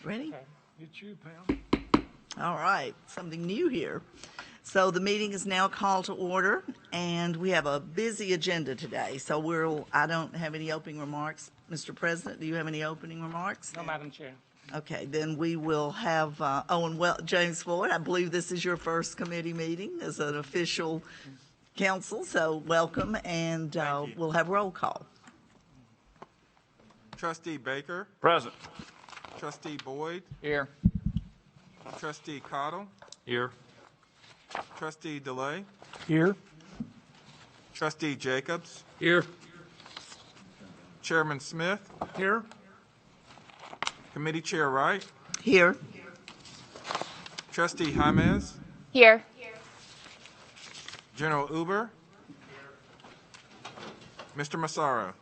Ready? Okay. It's you, Pam. All right, something new here. So the meeting is now called to order, and we have a busy agenda today. So I don't have any opening remarks. Mr. President, do you have any opening remarks? No, Madam Chair. Okay, then we will have, James Floyd, I believe this is your first committee meeting as an official council, so welcome, and Thank you. we'll have roll call. Trustee Baker, Present. Trustee Boyd, Here. Trustee Cottle, Here. Trustee DeLay, Here. Trustee Jacobs, Here. Chairman Smith, Here. Committee Chair Wright, Here. Trustee James, Here. General Uber, Mr. Massaro.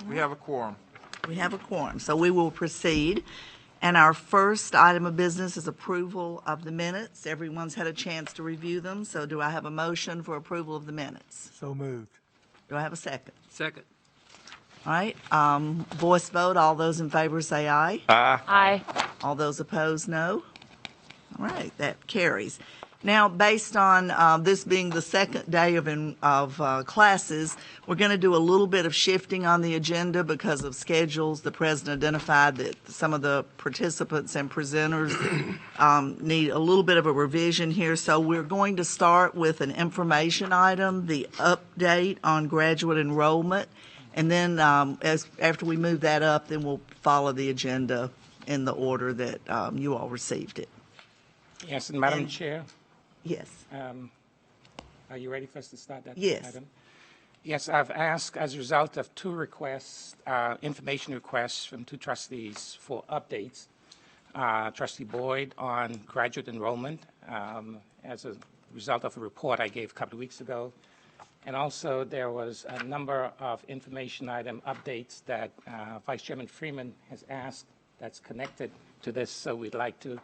We have a quorum. We have a quorum, so we will proceed. And our first item of business is approval of the minutes. Everyone's had a chance to review them, so do I have a motion for approval of the minutes? So moved. Do I have a second? Second. All right, voice vote, all those in favor say aye. Aye. All those opposed, no. All right, that carries. Now, based on this being the second day of classes, we're going to do a little bit of shifting on the agenda because of schedules. The president identified that some of the participants and presenters need a little bit of a revision here. So we're going to start with an information item, the update on graduate enrollment. And then after we move that up, then we'll follow the agenda in the order that you all received it. Yes, and Madam And- Chair, Yes. are you ready for us to start that Yes. item? Yes, I've asked as a result of two requests, information requests from two trustees for updates. Trustee Boyd on graduate enrollment as a result of a report I gave a couple of weeks ago. And also there was a number of information item updates that Vice Chairman Freeman has asked that's connected to this. So we'd like to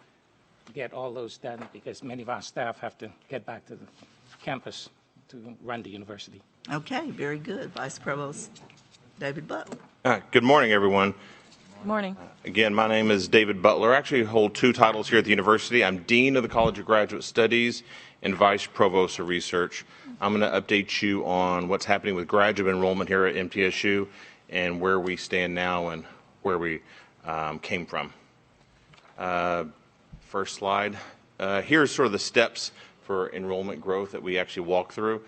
get all those done because many of our staff have to get back to the campus to run the university. Okay, very good. Vice Provost David Butler. Good morning, everyone. Morning. Again, my name is David Butler. I actually hold two titles here at the university. I'm Dean of the College of Graduate Studies and Vice Provost of Research. I'm going to update you on what's happening with graduate enrollment here at MTSU and where we stand now and where we came from. First slide. Here's sort of the steps for enrollment growth that we actually walk through.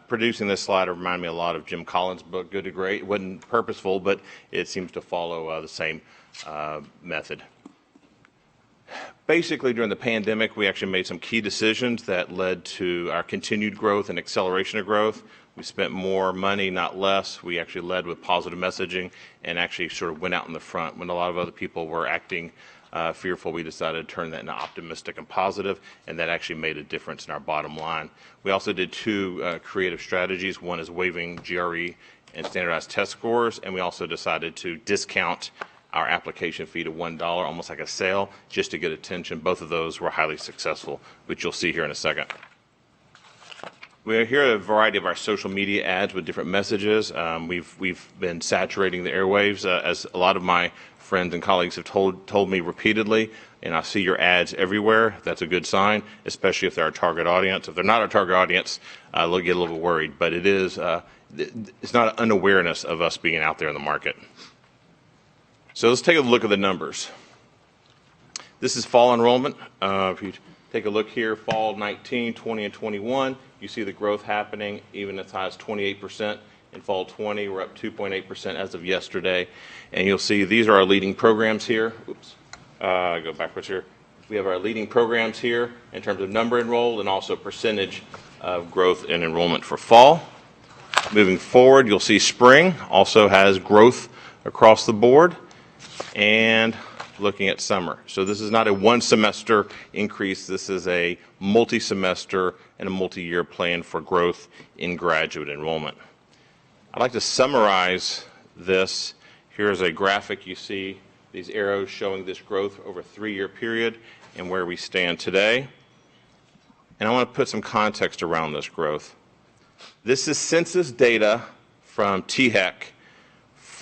Producing this slide reminded me a lot of Jim Collins' book, Good to Great. It wasn't purposeful, but it seems to follow the same method. Basically, during the pandemic, we actually made some key decisions that led to our continued growth and acceleration of growth. We spent more money, not less. We actually led with positive messaging and actually sort of went out in the front when a lot of other people were acting fearful. We decided to turn that into optimistic and positive, and that actually made a difference in our bottom line. We also did two creative strategies. One is waiving GRE and standardized test scores, and we also decided to discount our application fee to $1, almost like a sale, just to get attention. Both of those were highly successful, which you'll see here in a second. We hear a variety of our social media ads with different messages. We've been saturating the airwaves, as a lot of my friends and colleagues have told me repeatedly, and I see your ads everywhere. That's a good sign, especially if they're our target audience. If they're not our target audience, they'll get a little bit worried. But it is, it's not an unawareness of us being out there in the market. So let's take a look at the numbers. This is fall enrollment. If you take a look here, fall 19, 20, and 21, you see the growth happening even as high as 28%. In fall 20, we're up 2.8% as of yesterday. And you'll see these are our leading programs here. Oops, go backwards here. We have our leading programs here in terms of number enrolled and also percentage of growth in enrollment for fall. Moving forward, you'll see spring also has growth across the board. And looking at summer. So this is not a one semester increase. This is a multi-semester and a multi-year plan for growth in graduate enrollment. I'd like to summarize this. Here's a graphic. You see these arrows showing this growth over a 3-year period and where we stand today. And I want to put some context around this growth. This is census data from THEC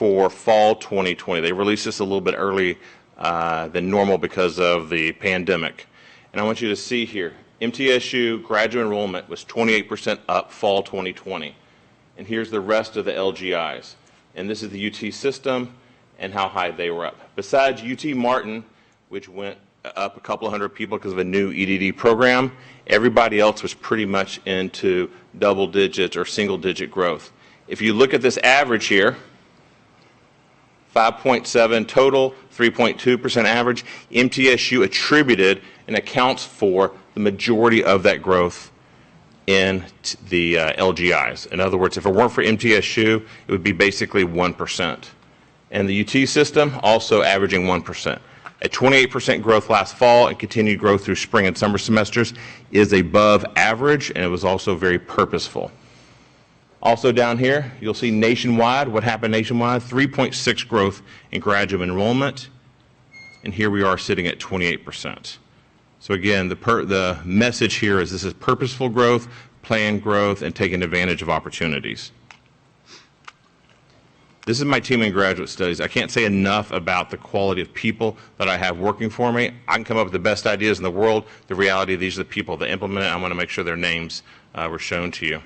for fall 2020. They released this a little bit early than normal because of the pandemic. And I want you to see here, MTSU graduate enrollment was 28% up fall 2020. And here's the rest of the LGIs. And this is the UT system and how high they were up. Besides UT Martin, which went up a couple of hundred people because of a new EDD program, everybody else was pretty much into double digit or single digit growth. If you look at this average here, 5.7 total, 3.2% average, MTSU attributed and accounts for the majority of that growth in the LGIs. In other words, if it weren't for MTSU, it would be basically 1%. And the UT system also averaging 1%. At 28% growth last fall and continued growth through spring and summer semesters is above average, and it was also very purposeful. Also down here, you'll see nationwide. What happened nationwide? 3.6 growth in graduate enrollment, and here we are sitting at 28%. So again, the message here is this is purposeful growth, planned growth, and taking advantage of opportunities. This is my team in graduate studies. I can't say enough about the quality of people that I have working for me. I can come up with the best ideas in the world. The reality, these are the people that implement it. I want to make sure their names were shown to you.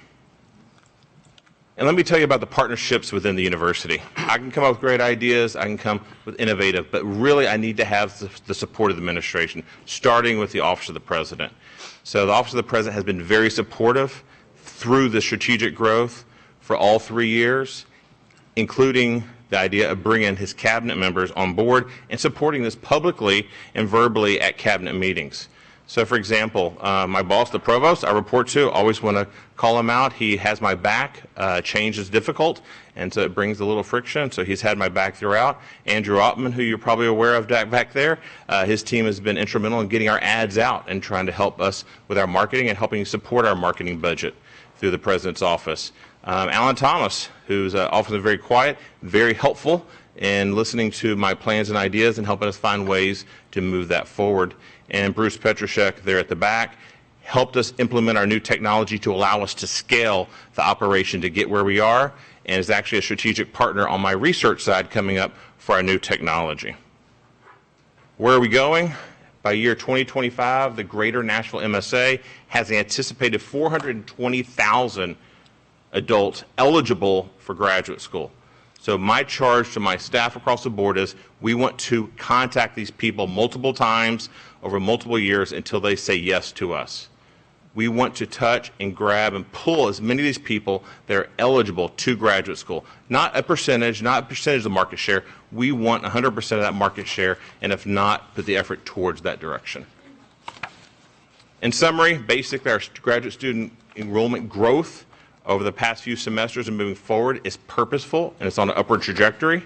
And let me tell you about the partnerships within the university. I can come up with great ideas, I can come with innovative, but really I need to have the support of the administration, starting with the Office of the President. So the Office of the President has been very supportive through the strategic growth for all 3 years, including the idea of bringing his cabinet members on board and supporting this publicly and verbally at cabinet meetings. So, for example, my boss, the provost, I report to, always want to call him out. He has my back. Change is difficult, and so it brings a little friction. So he's had my back throughout. Andrew Ottman, who you're probably aware of back there, his team has been instrumental in getting our ads out and trying to help us with our marketing and helping support our marketing budget through the President's office. Alan Thomas, who's often very quiet, very helpful in listening to my plans and ideas and helping us find ways to move that forward. And Bruce Petrushek there at the back helped us implement our new technology to allow us to scale the operation to get where we are, and is actually a strategic partner on my research side coming up for our new technology. Where are we going? By year 2025, the Greater Nashville MSA has an anticipated 420,000 adults eligible for graduate school. So my charge to my staff across the board is we want to contact these people multiple times over multiple years until they say yes to us. We want to touch and grab and pull as many of these people that are eligible to graduate school. Not a percentage, not a percentage of the market share. We want 100% of that market share, and if not, put the effort towards that direction. In summary, basically our graduate student enrollment growth over the past few semesters and moving forward is purposeful, and it's on an upward trajectory.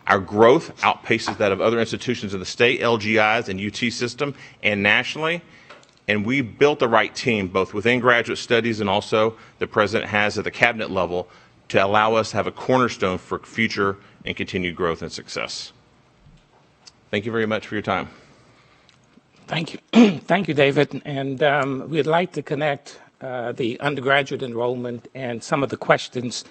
Our growth outpaces that of other institutions in the state, LGIs and UT system, and nationally. And we built the right team, both within graduate studies and also the President has at the cabinet level, to allow us to have a cornerstone for future and continued growth and success. Thank you very much for your time. Thank you. Thank you, David. And we'd like to connect the undergraduate enrollment and some of the questions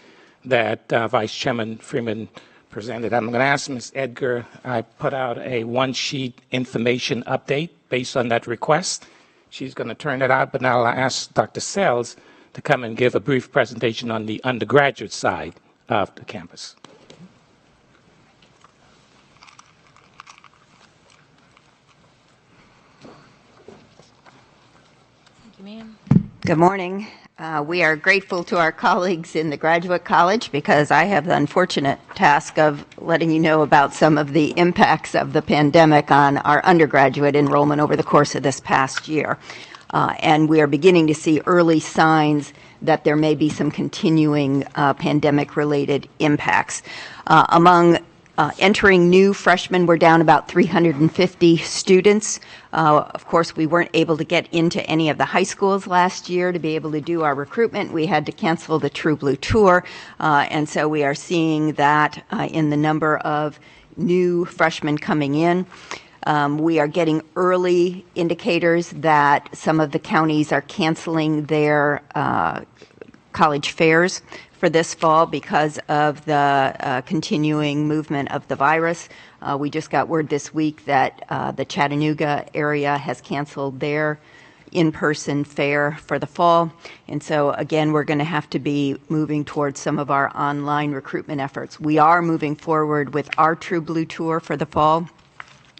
that Vice Chairman Freeman presented. I'm going to ask Ms. Edgar. I put out a one-sheet information update based on that request. She's going to turn it out, but now I'll ask Dr. Sells to come and give a brief presentation on the undergraduate side of the campus. Thank you, ma'am. Good morning. We are grateful to our colleagues in the Graduate College because I have the unfortunate task of letting you know about some of the impacts of the pandemic on our undergraduate enrollment over the course of this past year. And we are beginning to see early signs that there may be some continuing pandemic-related impacts. Among entering new freshmen, we're down about 350 students. Of course, we weren't able to get into any of the high schools last year to be able to do our recruitment. We had to cancel the True Blue Tour, and so we are seeing that in the number of new freshmen coming in. We are getting early indicators that some of the counties are canceling their college fairs for this fall because of the continuing movement of the virus. We just got word this week that the Chattanooga area has canceled their in-person fair for the fall. And so again, we're going to have to be moving towards some of our online recruitment efforts. We are moving forward with our True Blue Tour for the fall.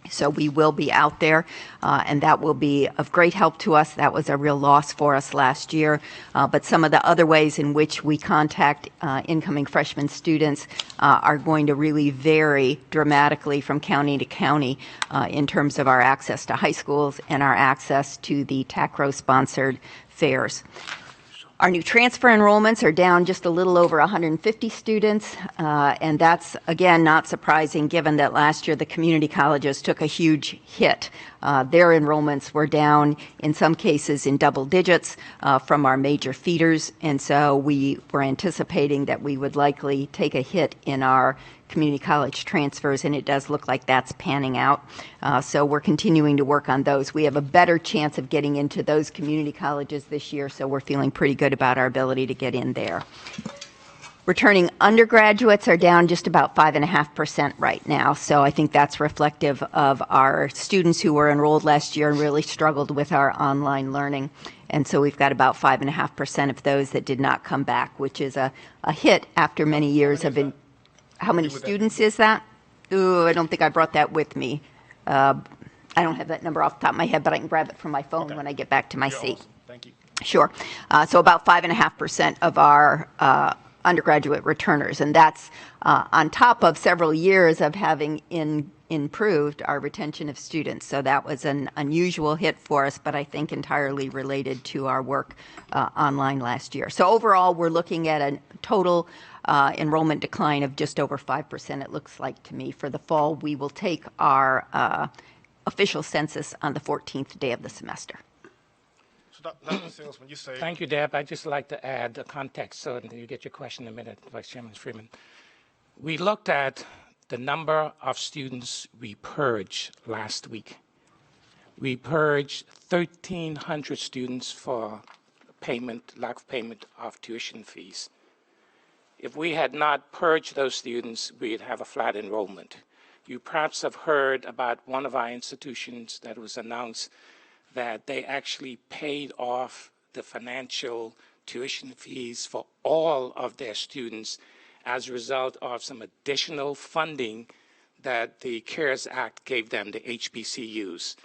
So we will be out there, and that will be of great help to us. That was a real loss for us last year. But some of the other ways in which we contact incoming freshman students are going to really vary dramatically from county to county in terms of our access to high schools and our access to the TACRO-sponsored fairs. Our new transfer enrollments are down just a little over 150 students, and that's, again, not surprising given that last year the community colleges took a huge hit. Their enrollments were down, in some cases, in double digits from our major feeders, and so we were anticipating that we would likely take a hit in our community college transfers, and it does look like that's panning out. So we're continuing to work on those. We have a better chance of getting into those community colleges this year, so we're feeling pretty good about our ability to get in there. Returning undergraduates are down just about 5.5% right now, so I think that's reflective of our students who were enrolled last year and really struggled with our online learning. And so we've got about 5.5% of those that did not come back, which is a hit after many years of How many students is that? Ooh, I don't think I brought that with me. I don't have that number off the top of my head, but I can grab it from my phone when I get back to my seat. Awesome. Thank you. Sure. So about 5.5% of our undergraduate returners, and that's on top of several years of having improved our retention of students. So that was an unusual hit for us, but I think entirely related to our work online last year. So overall, we're looking at a total enrollment decline of just over 5%, it looks like to me. For the fall, we will take our official census on the 14th day of the semester. So, Dr. Sills, when you say Thank you, Deb. I'd just like to add the context so that you get your question in a minute, Vice Chairman Freeman. We looked at the number of students we purged last week. We purged 1,300 students for lack of payment of tuition fees. If we had not purged those students, we'd have a flat enrollment. You perhaps have heard about one of our institutions that was announced that they actually paid off the financial tuition fees for all of their students as a result of some additional funding that the CARES Act gave them, the HBCUs.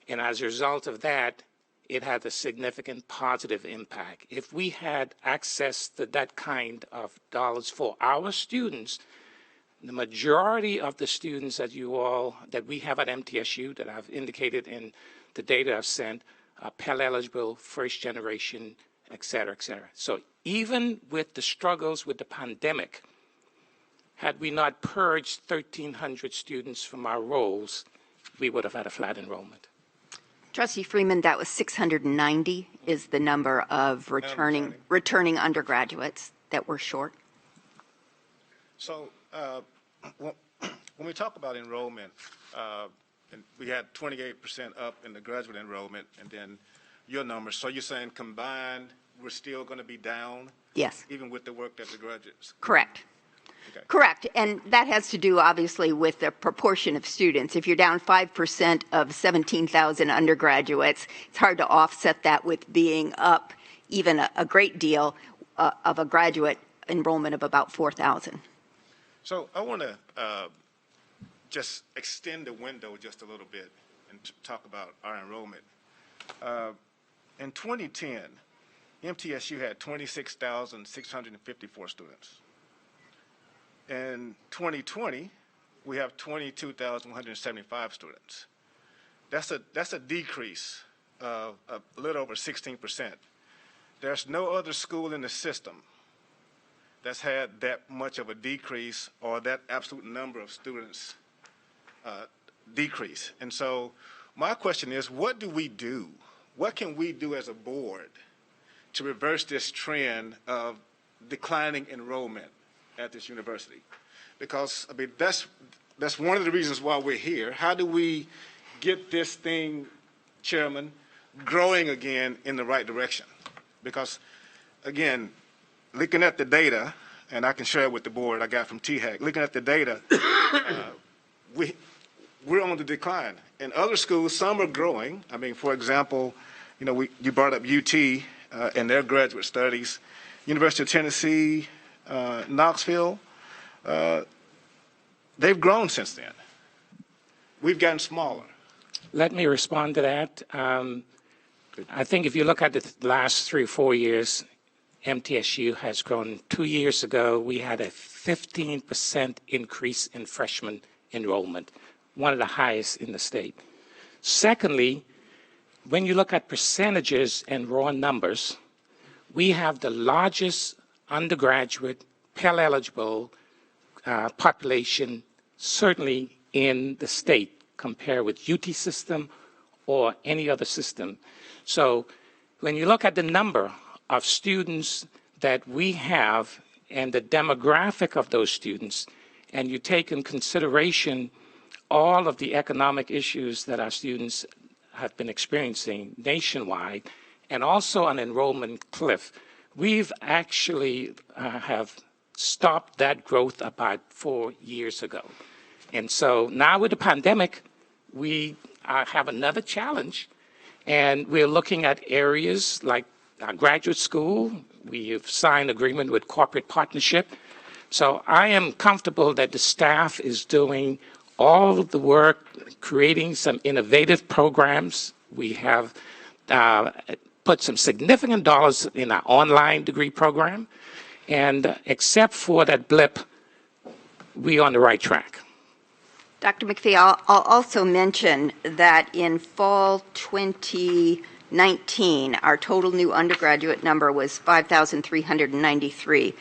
And as a result of that, it had a significant positive impact. If we had access to that kind of dollars for our students, the majority of the students that we have at MTSU that I've indicated in the data I've sent are Pell eligible, first generation, et cetera, et cetera. So even with the struggles with the pandemic, had we not purged 1,300 students from our rolls, we would have had a flat enrollment. Trustee Freeman, that was 690 is the number of returning undergraduates that were short. so. When we talk about enrollment, and we had 28% up in the graduate enrollment, and then your numbers. So you're saying combined, we're still going to be down? Yes. Even with the work that the graduates? Correct. Okay. Correct. And that has to do, obviously, with the proportion of students. If you're down 5% of 17,000 undergraduates, it's hard to offset that with being up even a great deal of a graduate enrollment of about 4,000. So I want to just extend the window just a little bit and talk about our enrollment. In 2010, MTSU had 26,654 students. In 2020, we have 22,175 students. That's a decrease of a little over 16%. There's no other school in the system that's had that much of a decrease or that absolute number of students decrease. And so my question is, what do we do? What can we do as a board to reverse this trend of declining enrollment at this university? Because, I mean, that's one of the reasons why we're here. How do we get this thing, Chairman, growing again in the right direction? Because, again, looking at the data, and I can share it with the board I got from THAC, looking at the data, we're on the decline. In other schools, some are growing. I mean, for example, you brought up UT and their graduate studies. University of Tennessee, Knoxville, they've grown since then. We've gotten smaller. Let me respond to that. I think if you look at the last 3 or 4 years, MTSU has grown. 2 years ago, we had a 15% increase in freshman enrollment, one of the highest in the state. Secondly, when you look at percentages and raw numbers, we have the largest undergraduate Pell eligible population, certainly in the state, compared with UT system or any other system. So when you look at the number of students that we have and the demographic of those students, and you take in consideration all of the economic issues that our students have been experiencing nationwide, and also an enrollment cliff, we've actually have stopped that growth about 4 years ago. And so now with the pandemic, we have another challenge, and we're looking at areas like our graduate school. We have signed agreement with corporate partnership. So I am comfortable that the staff is doing all of the work, creating some innovative programs. We have put some significant dollars in our online degree program. And except for that blip, we're on the right track. Dr. McPhee, I'll also mention that in fall 2019, our total new undergraduate number was 5,393.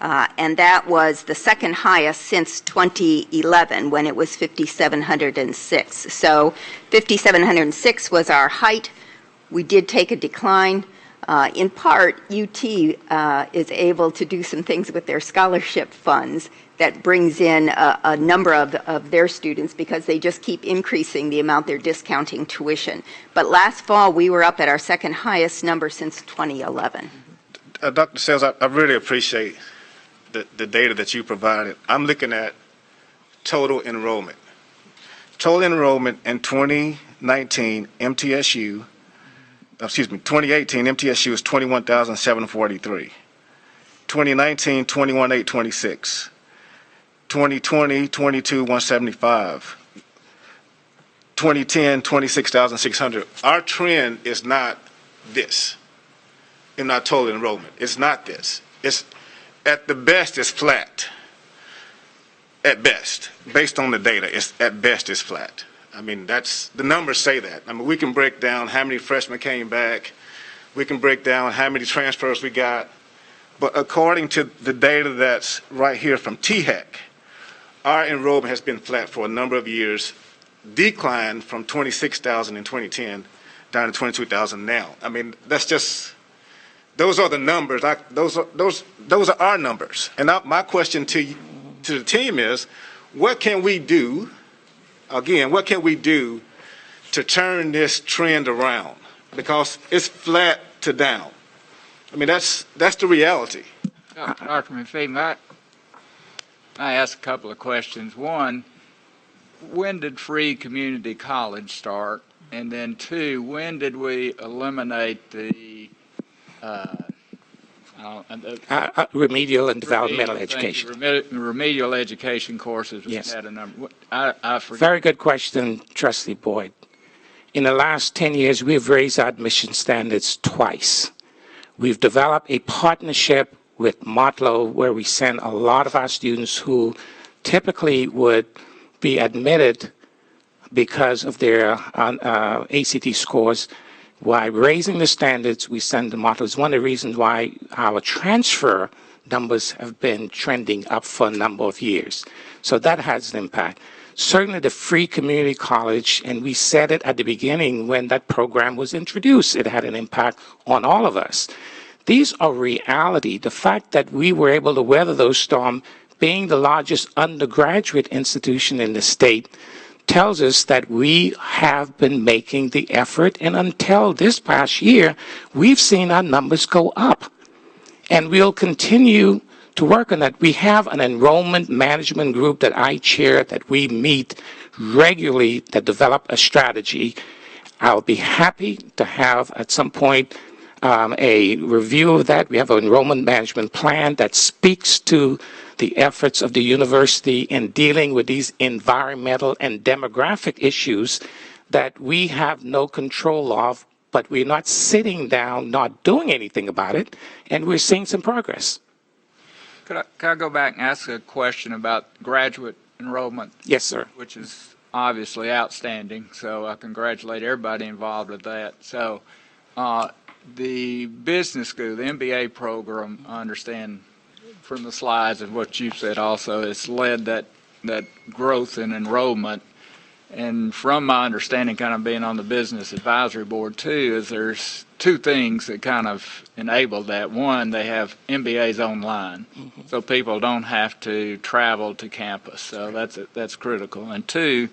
And that was the second highest since 2011, when it was 5,706. So 5,706 was our height. We did take a decline. In part, UT is able to do some things with their scholarship funds that brings in a number of their students, because they just keep increasing the amount they're discounting tuition. But last fall, we were up at our second highest number since 2011. Dr. Sales, I really appreciate the data that you provided. I'm looking at total enrollment. Total enrollment in 2018, MTSU is 21,743. 2019, 21,826. 2020, 22,175. 2010, 26,600. Our trend is not this in our total enrollment. It's not this. It's at the best, it's flat. At best, based on the data, at best it's flat. I mean, the numbers say that. I mean, we can break down how many freshmen came back. We can break down how many transfers we got. But according to the data that's right here from THAC, our enrollment has been flat for a number of years, declined from 26,000 in 2010 down to 22,000 now. I mean, that's just, those are the numbers. Those are our numbers. And my question to the team is, what can we do? Again, what can we do to turn this trend around? Because it's flat to down. I mean, that's the reality. Dr. McPhee, I ask a couple of questions. One, when did free community college start? And then two, when did we eliminate the Remedial and developmental education. Remedial education courses. Yes. Had a number. I forget. Very good question, Trustee Boyd. In the last 10 years, we've raised our admission standards twice. We've developed a partnership with Motlow where we send a lot of our students who typically would be admitted because of their ACT scores. By raising the standards, we send them Motlow. It's one of the reasons why our transfer numbers have been trending up for a number of years. So that has an impact. Certainly the free community college, and we said it at the beginning when that program was introduced, it had an impact on all of us. These are reality. The fact that we were able to weather those storms, being the largest undergraduate institution in the state, tells us that we have been making the effort, and until this past year, we've seen our numbers go up. And we'll continue to work on that. We have an enrollment management group that I chair that we meet regularly that develop a strategy. I'll be happy to have at some point a review of that. We have an enrollment management plan that speaks to the efforts of the university in dealing with these environmental and demographic issues that we have no control of, but we're not sitting down, not doing anything about it, and we're seeing some progress. Could I go back and ask a question about graduate enrollment? Yes, sir. Which is obviously outstanding, so I congratulate everybody involved with that. So the business school, the MBA program, I understand from the slides and what you said also, it's led that growth in enrollment. And from my understanding, kind of being on the business advisory board too, is there's two things that kind of enable that. One, they have MBAs online, so people don't have to travel to campus. So that's critical. And two,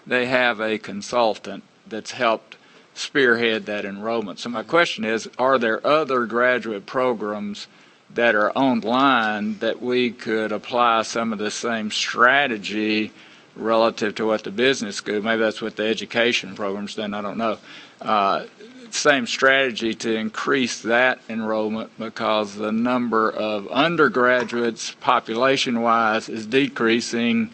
they have a consultant that's helped spearhead that enrollment. So my question is, are there other graduate programs that are online that we could apply some of the same strategy relative to what the business school, maybe that's what the education program's done, I don't know, same strategy to increase that enrollment, because the number of undergraduates population-wise is decreasing,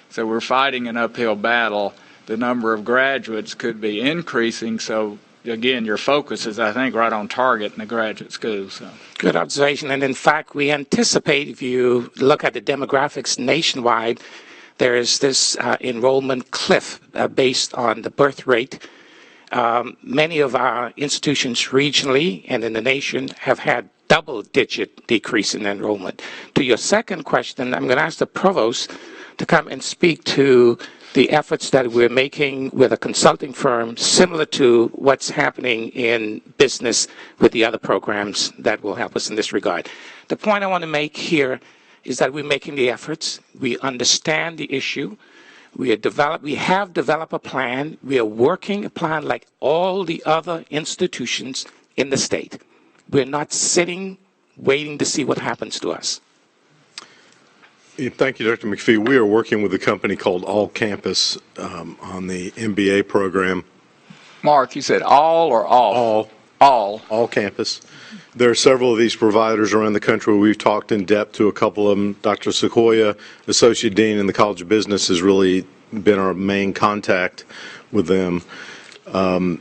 so we're fighting an uphill battle. The number of graduates could be increasing, so again, your focus is, I think, right on target in the graduate school. So. Good observation, and in fact, we anticipate, if you look at the demographics nationwide, there is this enrollment cliff based on the birth rate. Many of our institutions regionally and in the nation have had double-digit decrease in enrollment. To your second question, I'm going to ask the provost to come and speak to the efforts that we're making with a consulting firm similar to what's happening in business with the other programs that will help us in this regard. The point I want to make here is that we're making the efforts. We understand the issue. We have developed a plan. We are working a plan like all the other institutions in the state. We're not sitting, waiting to see what happens to us. Thank you, Dr. McPhee. We are working with a company called All Campus on the MBA program. Mark, you said all or all? All Campus. There are several of these providers around the country. We've talked in depth to a couple of them. Dr. Sequoia, Associate Dean in the College of Business, has really been our main contact with them. And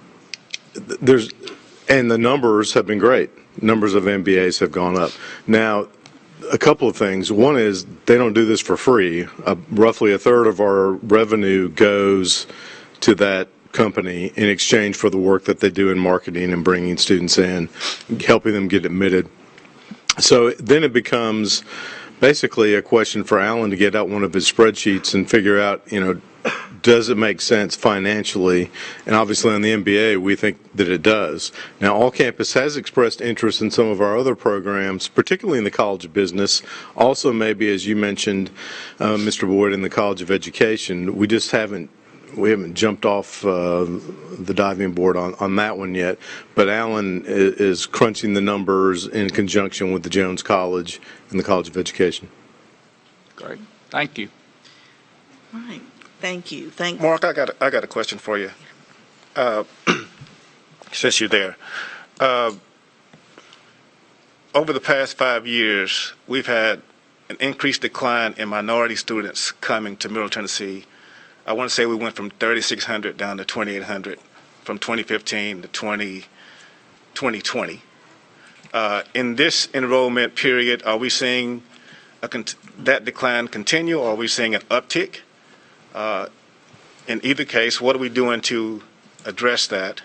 the numbers have been great. Numbers of MBAs have gone up. Now, a couple of things. One is they don't do this for free. Roughly a third of our revenue goes to that company in exchange for the work that they do in marketing and bringing students in, helping them get admitted. So then it becomes basically a question for Alan to get out one of his spreadsheets and figure out, does it make sense financially? And obviously on the MBA, we think that it does. Now, All Campus has expressed interest in some of our other programs, particularly in the College of Business. Also, maybe, as you mentioned, Mr. Boyd, in the College of Education. We haven't jumped off the diving board on that one yet. But Alan is crunching the numbers in conjunction with the Jones College and the College of Education. Great. Thank you. All right. Thank you. Mark, I got a question for you. Since you're there, over the past 5 years, we've had an increased decline in minority students coming to Middle Tennessee. I want to say we went from 3,600 down to 2,800 from 2015 to 2020. In this enrollment period, are we seeing that decline continue, or are we seeing an uptick? In either case, what are we doing to address that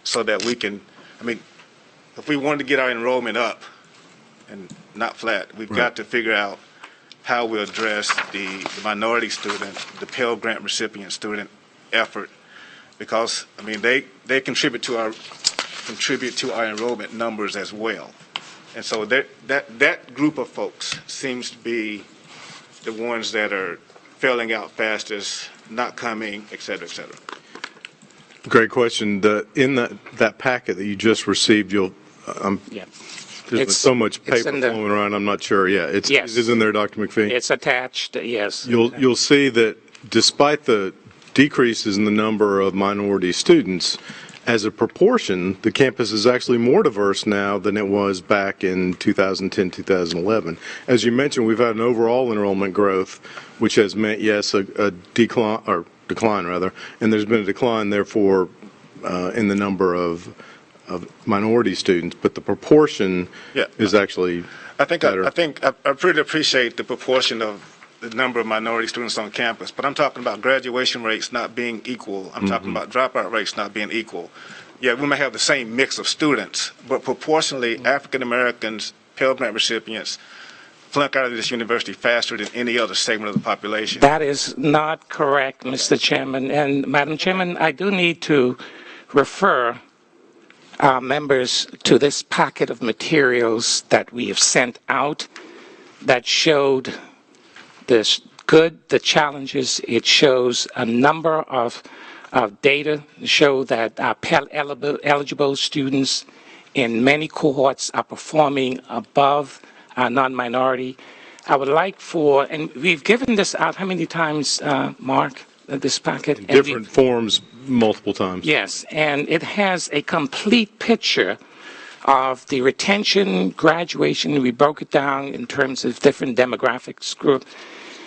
so that we can, if we wanted to get our enrollment up and not flat, we've got to figure out how we address the minority student, the Pell Grant recipient student effort, because they contribute to our enrollment numbers as well, and so that group of folks seems to be the ones that are failing out fastest, not coming, et cetera, et cetera. Great question. In that packet that you just received, been It's- so much it's paper in the- flowing around, I'm not sure. Yeah, it Yes. is in there, Dr. McPhee. It's attached, yes. You'll see that despite the decreases in the number of minority students, as a proportion, the campus is actually more diverse now than it was back in 2010, 2011. As you mentioned, we've had an overall enrollment growth, which has meant, yes, a decline rather, and there's been a decline, therefore, in the number of minority students, but the proportion Yeah. is actually better. I pretty appreciate the proportion of the number of minority students on campus, but I'm talking about graduation rates not being equal. I'm talking about dropout rates not being equal. Yeah, we may have the same mix of students, but proportionally, African Americans, Pell Grant recipients, flunk out of this university faster than any other segment of the population. That is not correct, Mr. Chairman. And Madam Chairman, I do need to refer members to this packet of materials that we have sent out that showed the challenges. It shows a number of data show that our Pell eligible students in many cohorts are performing above our non-minority. I would like and we've given this out how many times, Mark, this packet? In different forms, multiple times. Yes, and it has a complete picture of the retention, graduation. We broke it down in terms of different demographics group.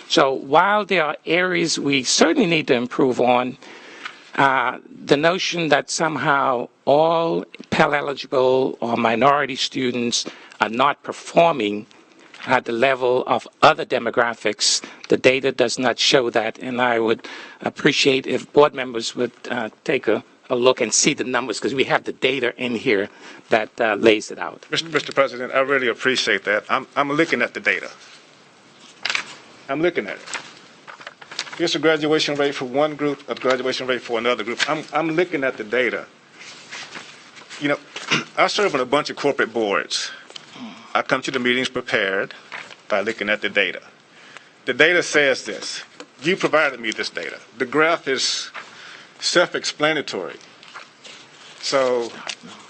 So while there are areas we certainly need to improve on, the notion that somehow all Pell eligible or minority students are not performing at the level of other demographics, the data does not show that, and I would appreciate if board members would take a look and see the numbers, because we have the data in here that lays it out. Mr. President, I really appreciate that. I'm looking at the data. I'm looking at it. Here's a graduation rate for one group, a graduation rate for another group. I'm looking at the data. You know, I serve on a bunch of corporate boards. I come to the meetings prepared by looking at the data. The data says this. You provided me this data. The graph is self-explanatory. So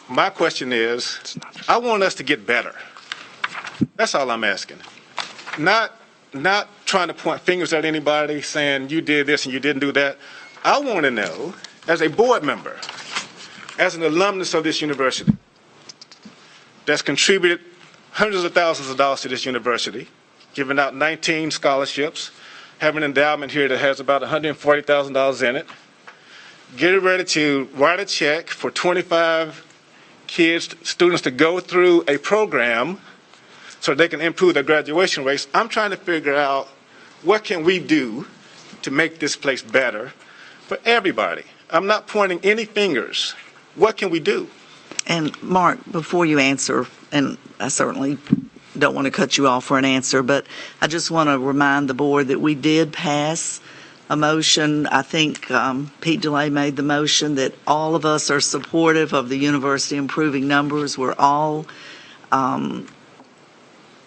my question is, I want us to get better. That's all I'm asking. Not trying to point fingers at anybody saying you did this and you didn't do that. I want to know, as a board member, as an alumnus of this university, that's contributed hundreds of thousands of dollars to this university, giving out 19 scholarships, have an endowment here that has about $140,000 in it, getting ready to write a check for 25 students to go through a program so they can improve their graduation rates. I'm trying to figure out what can we do to make this place better for everybody. I'm not pointing any fingers. What can we do? And Mark, before you answer, and I certainly don't want to cut you off for an answer, but I just want to remind the board that we did pass a motion. I think Pete DeLay made the motion that all of us are supportive of the university improving numbers. We're all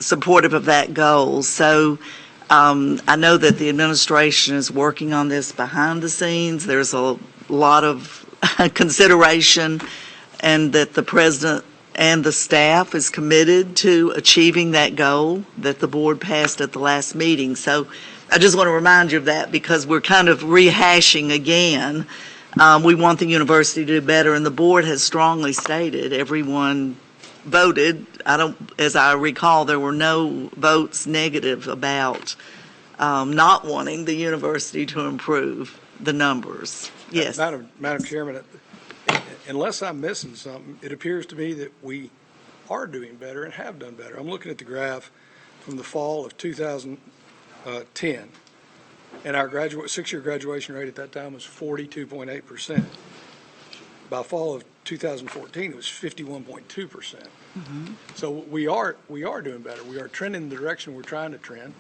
supportive of that goal. So I know that the administration is working on this behind the scenes. There's a lot of consideration, and that the president and the staff is committed to achieving that goal that the board passed at the last meeting. So I just want to remind you of that, because we're kind of rehashing again. We want the university to do better, and the board has strongly stated, everyone voted. As I recall, there were no votes negative about not wanting the university to improve the numbers. Yes. Madam Chairman, unless I'm missing something, it appears to me that we are doing better and have done better. I'm looking at the graph from the fall of 2010, and our six-year graduation rate at that time was 42.8%. By fall of 2014, it was 51.2%. Mm-hmm. So we are doing better. We are trending in the direction we're trying to trend,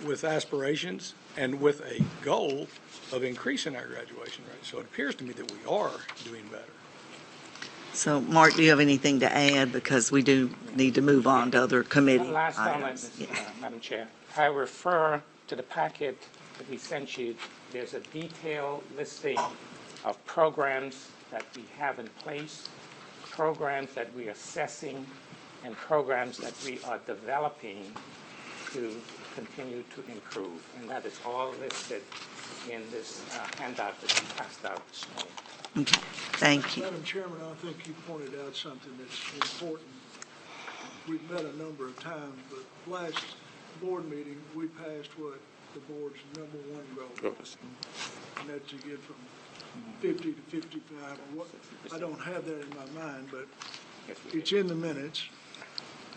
with aspirations and with a goal of increasing our graduation rate. So it appears to me that we are doing better. So, Mark, do you have anything to add? Because we do need to move on to other committee One last comment, items. Madam Chair. I refer to the packet that we sent you. There's a detailed listing of programs that we have in place, programs that we're assessing, and programs that we are developing to continue to improve. And that is all listed in this handout that you passed out this morning. Okay, thank you. Madam Chairman, I think you pointed out something that's important. We've met a number of times, but last board meeting, we passed what the board's number one goal was. And that's to get from 50 to 55. Or what, I don't have that in my mind, but it's in the minutes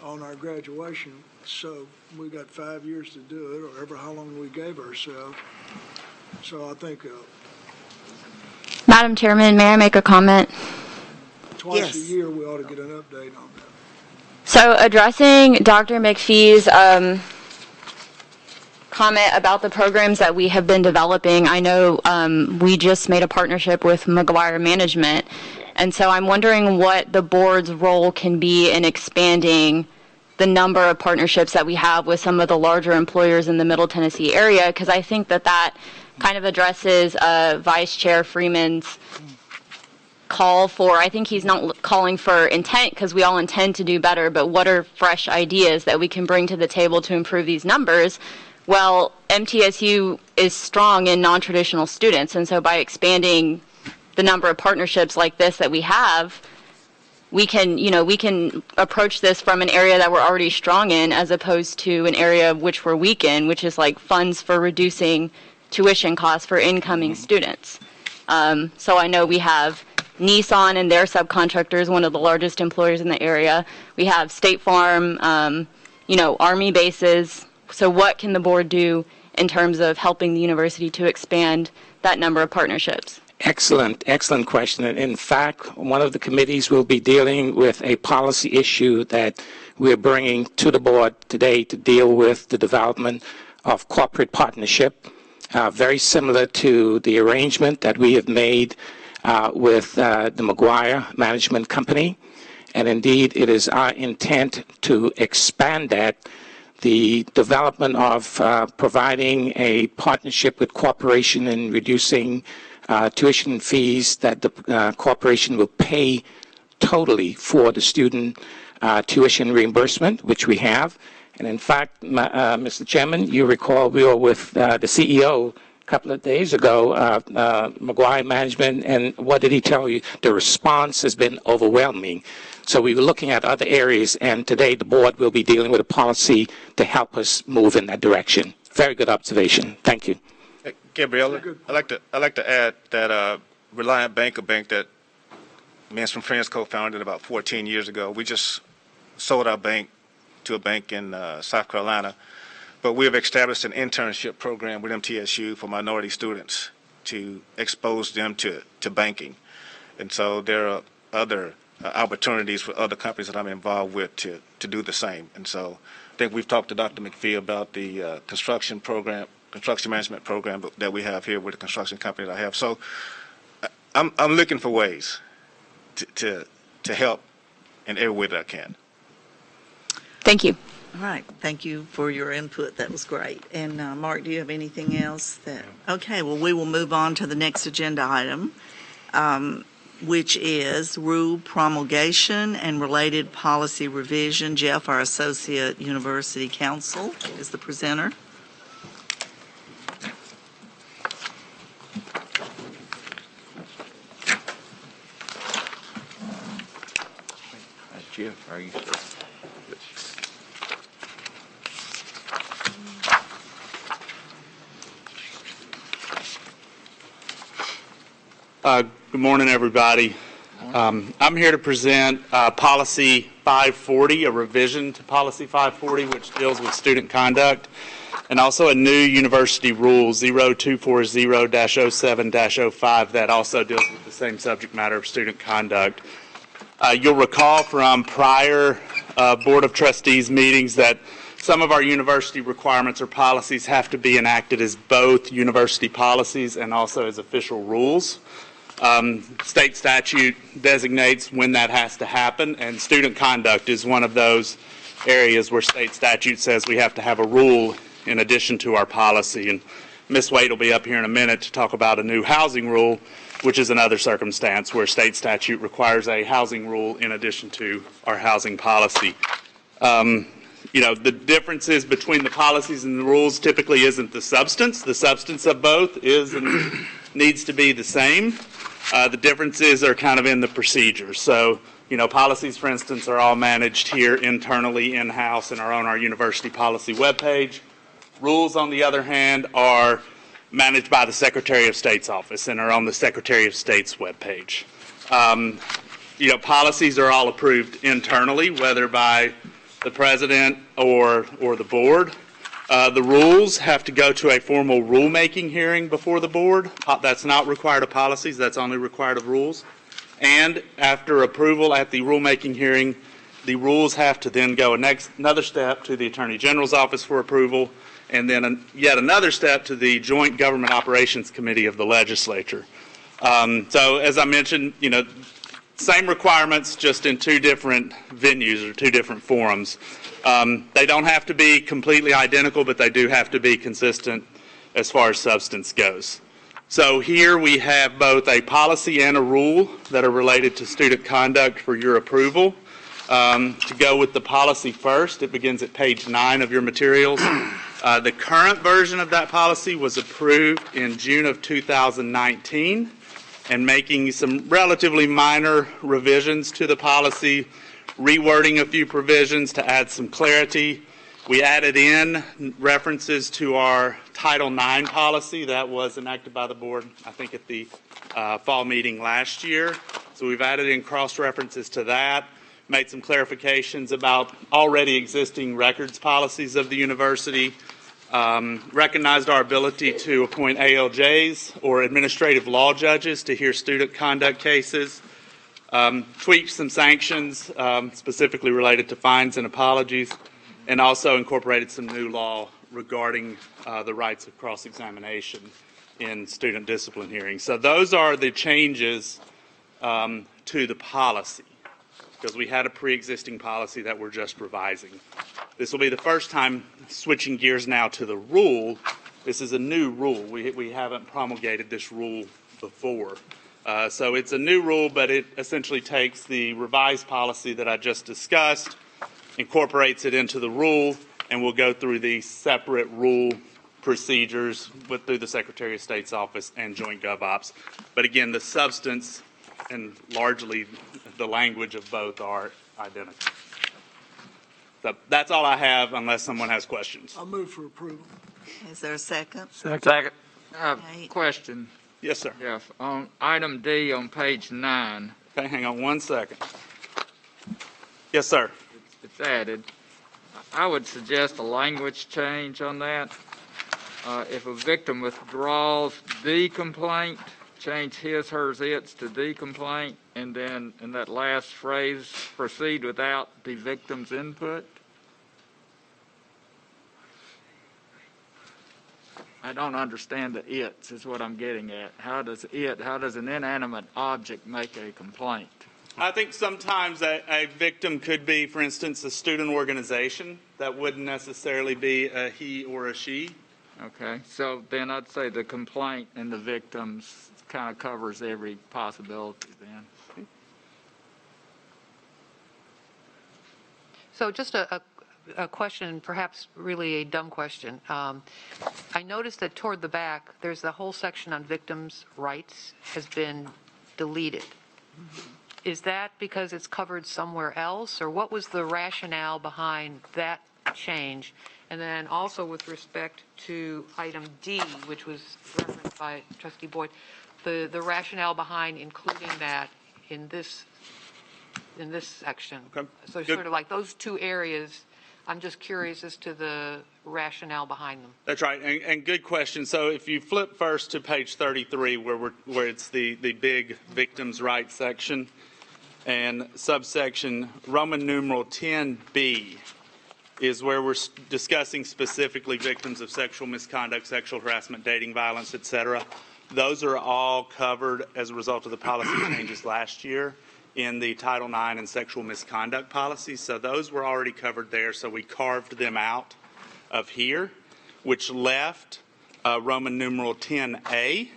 on our graduation. So we got 5 years to do it, or ever how long we gave ourselves. So I think Madam Chairman, may I make a comment? twice Yes. a year we ought to get an update on that. So addressing Dr. McPhee's comment about the programs that we have been developing, I know we just made a partnership with McGuire Management, and so I'm wondering what the board's role can be in expanding the number of partnerships that we have with some of the larger employers in the Middle Tennessee area, because I think that kind of addresses Vice Chair Freeman's call for, I think he's not calling for intent, because we all intend to do better, but what are fresh ideas that we can bring to the table to improve these numbers? Well, MTSU is strong in non-traditional students, and so by expanding the number of partnerships like this that we have, we can approach this from an area that we're already strong in, as opposed to an area which we're weak in, which is like funds for reducing tuition costs for incoming students. So I know we have Nissan and their subcontractors, one of the largest employers in the area. We have State Farm, Army bases. So what can the board do in terms of helping the university to expand that number of partnerships? Excellent question. And in fact, one of the committees will be dealing with a policy issue that we're bringing to the board today to deal with the development of corporate partnership, very similar to the arrangement that we have made with the McGuire Management Company. And indeed, it is our intent to expand that. The development of providing a partnership with corporation in reducing tuition fees that the corporation will pay totally for the student tuition reimbursement, which we have. And in fact, Mr. Chairman, you recall we were with the CEO a couple of days ago, McGuire Management, and what did he tell you? The response has been overwhelming. So we were looking at other areas, and today the board will be dealing with a policy to help us move in that direction. Very good observation. Thank you. Gabriella, I'd like to add that Reliant Bank, a bank that Mans from Friends co-founded about 14 years ago, we just sold our bank to a bank in South Carolina, but we have established an internship program with MTSU for minority students to expose them to banking. And so there are other opportunities for other companies that I'm involved with to do the same. And so I think we've talked to Dr. McPhee about the construction management program that we have here with the construction company that I have. So I'm looking for ways to help in every way that I can. Thank you. All right, thank you for your input. That was great. And Mark, do you have anything else? Okay, well, we will move on to the next agenda item, which is rule promulgation and related policy revision. Jeff, our Associate University Counsel, is the presenter. Jeff, are you? Good morning, everybody. I'm here to present Policy 540, a revision to Policy 540, which deals with student conduct, and also a new university rule, 0240-07-05, that also deals with the same subject matter of student conduct. You'll recall from prior Board of Trustees meetings that some of our university requirements or policies have to be enacted as both university policies and also as official rules. State statute designates when that has to happen, and student conduct is one of those areas where state statute says we have to have a rule in addition to our policy. And Ms. Wade will be up here in a minute to talk about a new housing rule. which is another circumstance where state statute requires a housing rule in addition to our housing policy. The differences between the policies and the rules typically isn't the substance. The substance of both is and needs to be the same. The differences are kind of in the procedures. So, policies, for instance, are all managed here internally, in-house, and are on our university policy webpage. Rules, on the other hand, are managed by the Secretary of State's office and are on the Secretary of State's webpage. Policies are all approved internally, whether by the president or the board. The rules have to go to a formal rulemaking hearing before the board. That's not required of policies. That's only required of rules. And after approval at the rulemaking hearing, the rules have to then go another step to the Attorney General's office for approval, and then yet another step to the Joint Government Operations Committee of the legislature. So as I mentioned, same requirements, just in two different venues or two different forums. They don't have to be completely identical, but they do have to be consistent as far as substance goes. So here we have both a policy and a rule that are related to student conduct for your approval. To go with the policy first, it begins at page 9 of your materials. The current version of that policy was approved in June of 2019, and making some relatively minor revisions to the policy, rewording a few provisions to add some clarity. We added in references to our Title IX policy that was enacted by the board, I think, at the fall meeting last year. So we've added in cross-references to that, made some clarifications about already existing records policies of the university, recognized our ability to appoint ALJs or administrative law judges to hear student conduct cases, tweaked some sanctions specifically related to fines and apologies, and also incorporated some new law regarding the rights of cross-examination in student discipline hearings. So those are the changes to the policy, because we had a pre-existing policy that we're just revising. This will be the first time switching gears now to the rule. This is a new rule. We haven't promulgated this rule before. So it's a new rule, but it essentially takes the revised policy that I just discussed, incorporates it into the rule, and we'll go through the separate rule procedures through the Secretary of State's office and Joint GovOps. But again, the substance and largely the language of both are identical. So that's all I have, unless someone has questions. I'll move for approval. Is there a second? Second. I have Okay. a question. Yes, sir. Yes, on item D on page 9, Okay, hang on 1 second. Yes, sir. it's added. I would suggest a language change on that. If a victim withdraws the complaint, change his, hers, its to the complaint, and then in that last phrase, proceed without the victim's input. I don't understand the its is what I'm getting at. How does an inanimate object make a complaint? I think sometimes a victim could be, for instance, a student organization. That wouldn't necessarily be a he or a she. Okay, so then I'd say the complaint and the victims kind of covers every possibility then. So just a question, perhaps really a dumb question. I noticed that toward the back, there's the whole section on victims' rights has been deleted. Is that because it's covered somewhere else, or what was the rationale behind that change? And then also with respect to item D, which was referenced by Trustee Boyd, the rationale behind including that in this section. Okay. So Good. sort of like those two areas, I'm just curious as to the rationale behind them. That's right, and good question. So if you flip first to page 33, where it's the big victims' rights section, and subsection Roman numeral 10B is where we're discussing specifically victims of sexual misconduct, sexual harassment, dating violence, etc. Those are all covered as a result of the policy changes last year in the Title IX and sexual misconduct policies. So those were already covered there, so we carved them out of here, which left Roman numeral 10A.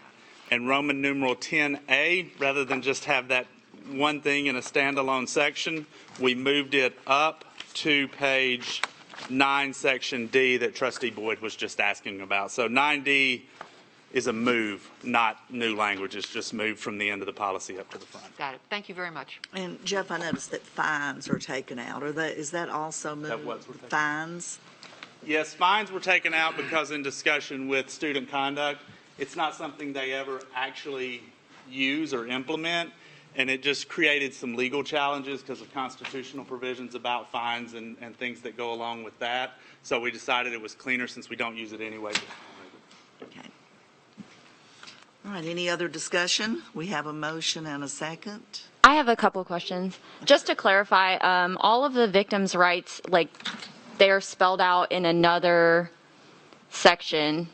And Roman numeral 10A, rather than just have that one thing in a standalone section, we moved it up to page 9, section D that Trustee Boyd was just asking about. So 9D is a move, not new language. It's just moved from the end of the policy up to the front. Got it. Thank you very much. And Jeff, I noticed that fines are taken out. Is that also moved? what's were taken out? Fines? Yes, fines were taken out because in discussion with student conduct, it's not something they ever actually use or implement, and it just created some legal challenges because of constitutional provisions about fines and things that go along with that. So we decided it was cleaner since we don't use it anyway. Okay. All right, any other discussion? We have a motion and a second. I have a couple of questions. Just to clarify, all of the victims' rights, like, they're spelled out in another section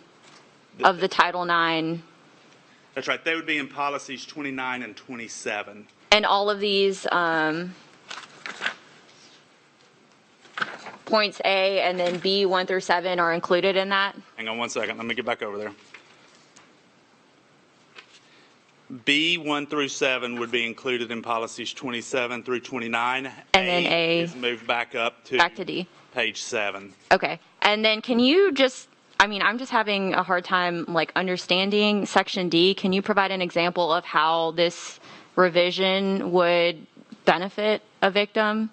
of the Title IX, That's right. They would be in policies 29 and 27. and all of these points A and then B 1 through 7 are included in that? Hang on one second. Let me get back over there. B 1 through 7 would be included in policies 27 through 29. And then A is moved back up to D. page 7. Okay. And then can you just, I'm just having a hard time like understanding section D. Can you provide an example of how this revision would benefit a victim?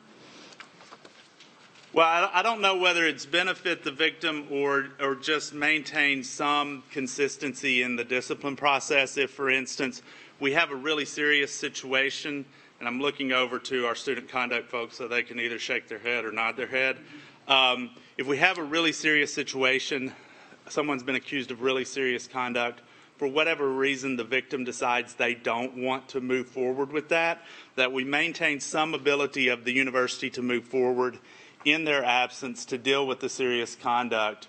Well, I don't know whether it's benefit the victim or just maintain some consistency in the discipline process. If, for instance, we have a really serious situation, and I'm looking over to our student conduct folks so they can either shake their head or nod their head. If we have a really serious situation, someone's been accused of really serious conduct, for whatever reason the victim decides they don't want to move forward with that we maintain some ability of the university to move forward in their absence to deal with the serious conduct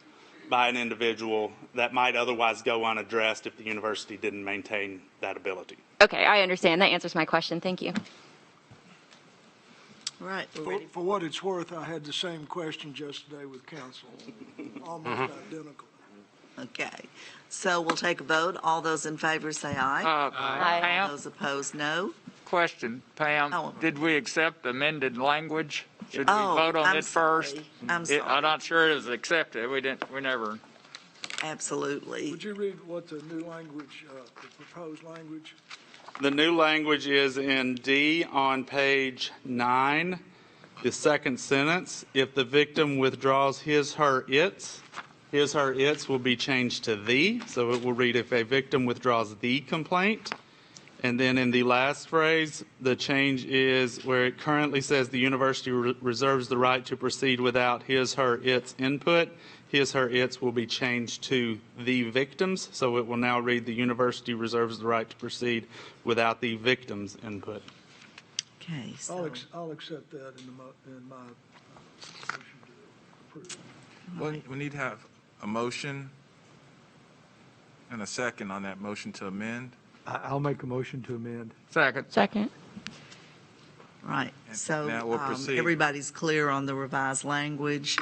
by an individual that might otherwise go unaddressed if the university didn't maintain that ability. Okay, I understand. That answers my question. Thank you. All right. For what it's worth, I had the same question yesterday with council, almost identical. Okay. So we'll take a vote. All those in favor say aye. All Pam, those opposed, no. question, Pam, Oh. did we accept amended language? Should we Oh, vote on I'm it first? sorry. I'm sorry. I'm not sure it was accepted. We never. Absolutely. Would you read what the new language, the proposed language? The new language is in D on page 9, the second sentence. If the victim withdraws his, her, its will be changed to the. So it will read, if a victim withdraws the complaint. And then in the last phrase, the change is where it currently says the university reserves the right to proceed without his, her, its input. His, her, its will be changed to the victims. So it will now read the university reserves the right to proceed without the victim's input. Okay. So, I'll accept that in my motion to approve. Well, we need to have a motion and a second on that motion to amend. I'll make a motion to amend. Second. right. And So now we'll proceed. everybody's clear on the revised language.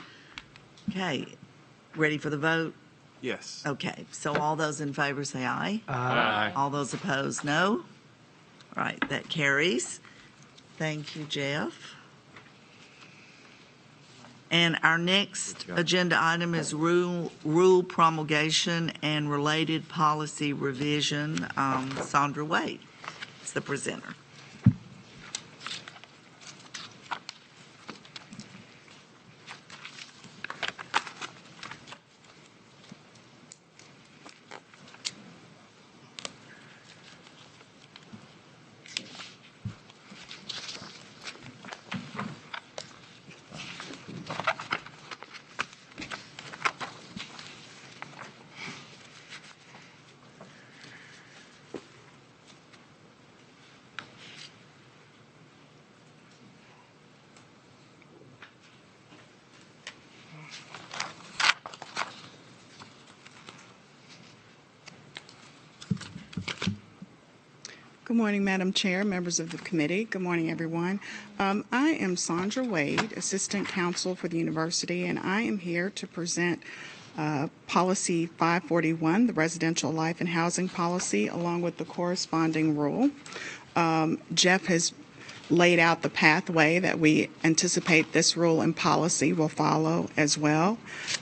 Okay. Ready for the vote? Yes. Okay. So all those in favor say aye. Aye. All those opposed, no. All right. That carries. Thank you, Jeff. And our next agenda item is rule promulgation and related policy revision. Sandra Wade is the presenter. Good morning, Madam Chair, members of the committee. Good morning, everyone. I am Sandra Wade, Assistant Counsel for the University, and I am here to present Policy 541, the residential life and housing policy, along with the corresponding rule. Jeff has laid out the pathway that we anticipate this rule and policy will follow as well.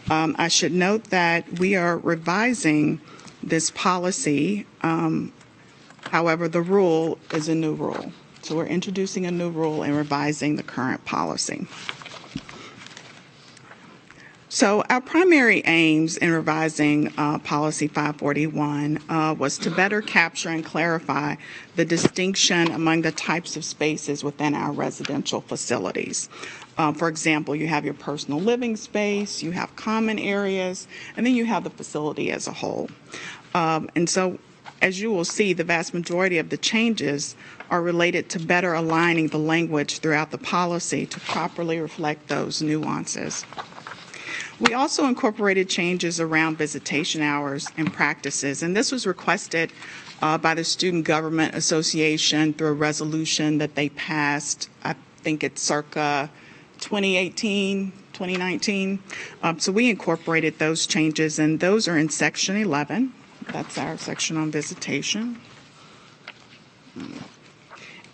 I should note that we are revising this policy. However, the rule is a new rule. So we're introducing a new rule and revising the current policy. So our primary aims in revising Policy 541 was to better capture and clarify the distinction among the types of spaces within our residential facilities. For example, you have your personal living space, you have common areas, and then you have the facility as a whole. And so, as you will see, the vast majority of the changes are related to better aligning the language throughout the policy to properly reflect those nuances. We also incorporated changes around visitation hours and practices, and this was requested by the Student Government Association through a resolution that they passed, I think it's circa 2018, 2019. So we incorporated those changes, and those are in Section 11. That's our section on visitation.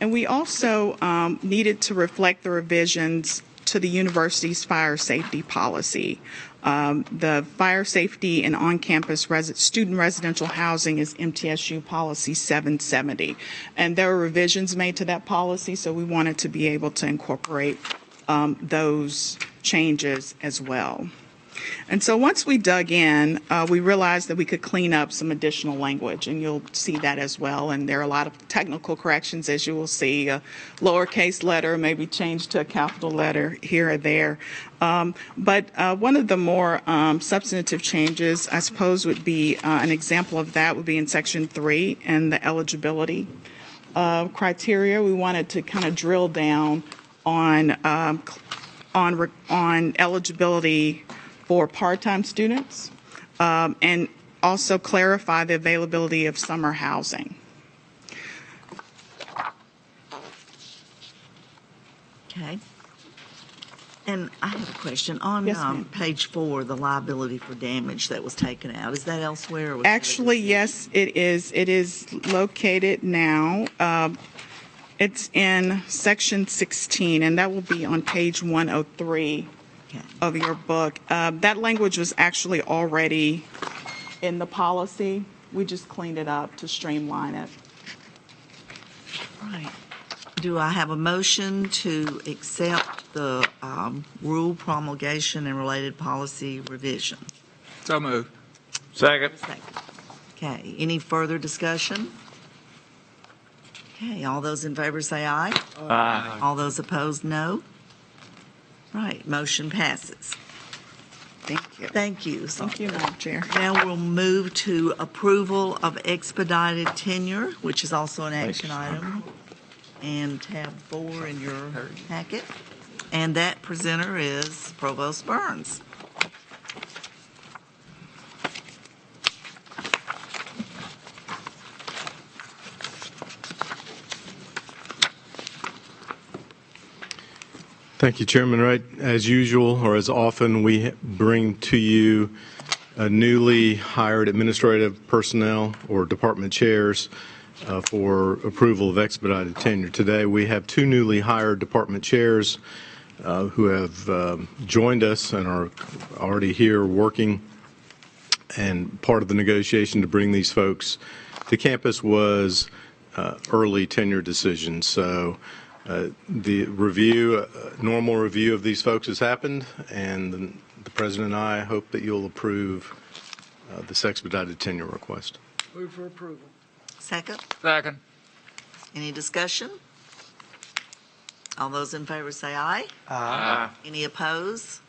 And we also needed to reflect the revisions to the university's fire safety policy. The fire safety and on-campus student residential housing is MTSU policy 770. And there were revisions made to that policy, so we wanted to be able to incorporate those changes as well. And so once we dug in, we realized that we could clean up some additional language, and you'll see that as well. And there are a lot of technical corrections, as you will see. A lowercase letter may be changed to a capital letter here or there. But one of the more substantive changes, I suppose, would be an example of that would be in Section 3 and the eligibility criteria. We wanted to kind of drill down on eligibility for part-time students, and also clarify the availability of summer housing. Okay. And I have a question. On Yes, ma'am. page 4, the liability for damage that was taken out, is that elsewhere? Or was Actually, yes, it is. It is located now. It's in Section 16, and that will be on page 103. Okay. Of your book. That language was actually already in the policy. We just cleaned it up to streamline it. Right. Do I have a motion to accept the rule promulgation and related policy revision? So moved. Second. Okay, any further discussion? Okay, all those in favor say aye. Aye. All those opposed, no. Right, motion passes. Thank you. Thank you. Thank you, Madam Chair. Now we'll move to approval of expedited tenure, which is also an action item, and tab 4 in your packet. And that presenter is Provost Burns. Thank you, Chairman Wright. As usual, or as often, we bring to you newly hired administrative personnel or department chairs for approval of expedited tenure. Today, we have 2 newly hired department chairs who have joined us and are already here working. And part of the negotiation to bring these folks to campus was early tenure decisions. So the review, normal review of these folks has happened, and the President and I hope that you'll approve this expedited tenure request. Move for approval. Second, Second. any discussion? All those in favor say aye. Aye. Any opposed?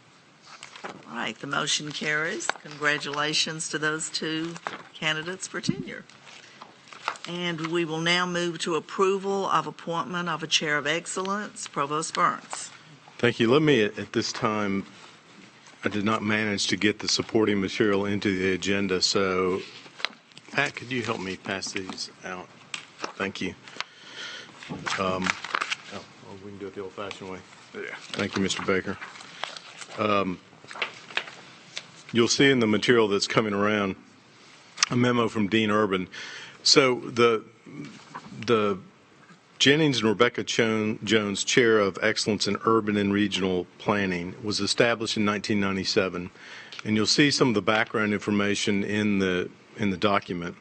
All right, the motion carries. Congratulations to those 2 candidates for tenure. And we will now move to approval of appointment of a Chair of Excellence, Provost Burns. Thank you. Let me, at this time, I did not manage to get the supporting material into the agenda, so Pat, could you help me pass these out? Thank you. We can do it the old-fashioned way. Yeah. Thank you, Mr. Baker. you'll see in the material that's coming around a memo from Dean Urban. So the Jennings and Rebecca Jones Chair of Excellence in Urban and Regional Planning was established in 1997, and you'll see some of the background information in the document.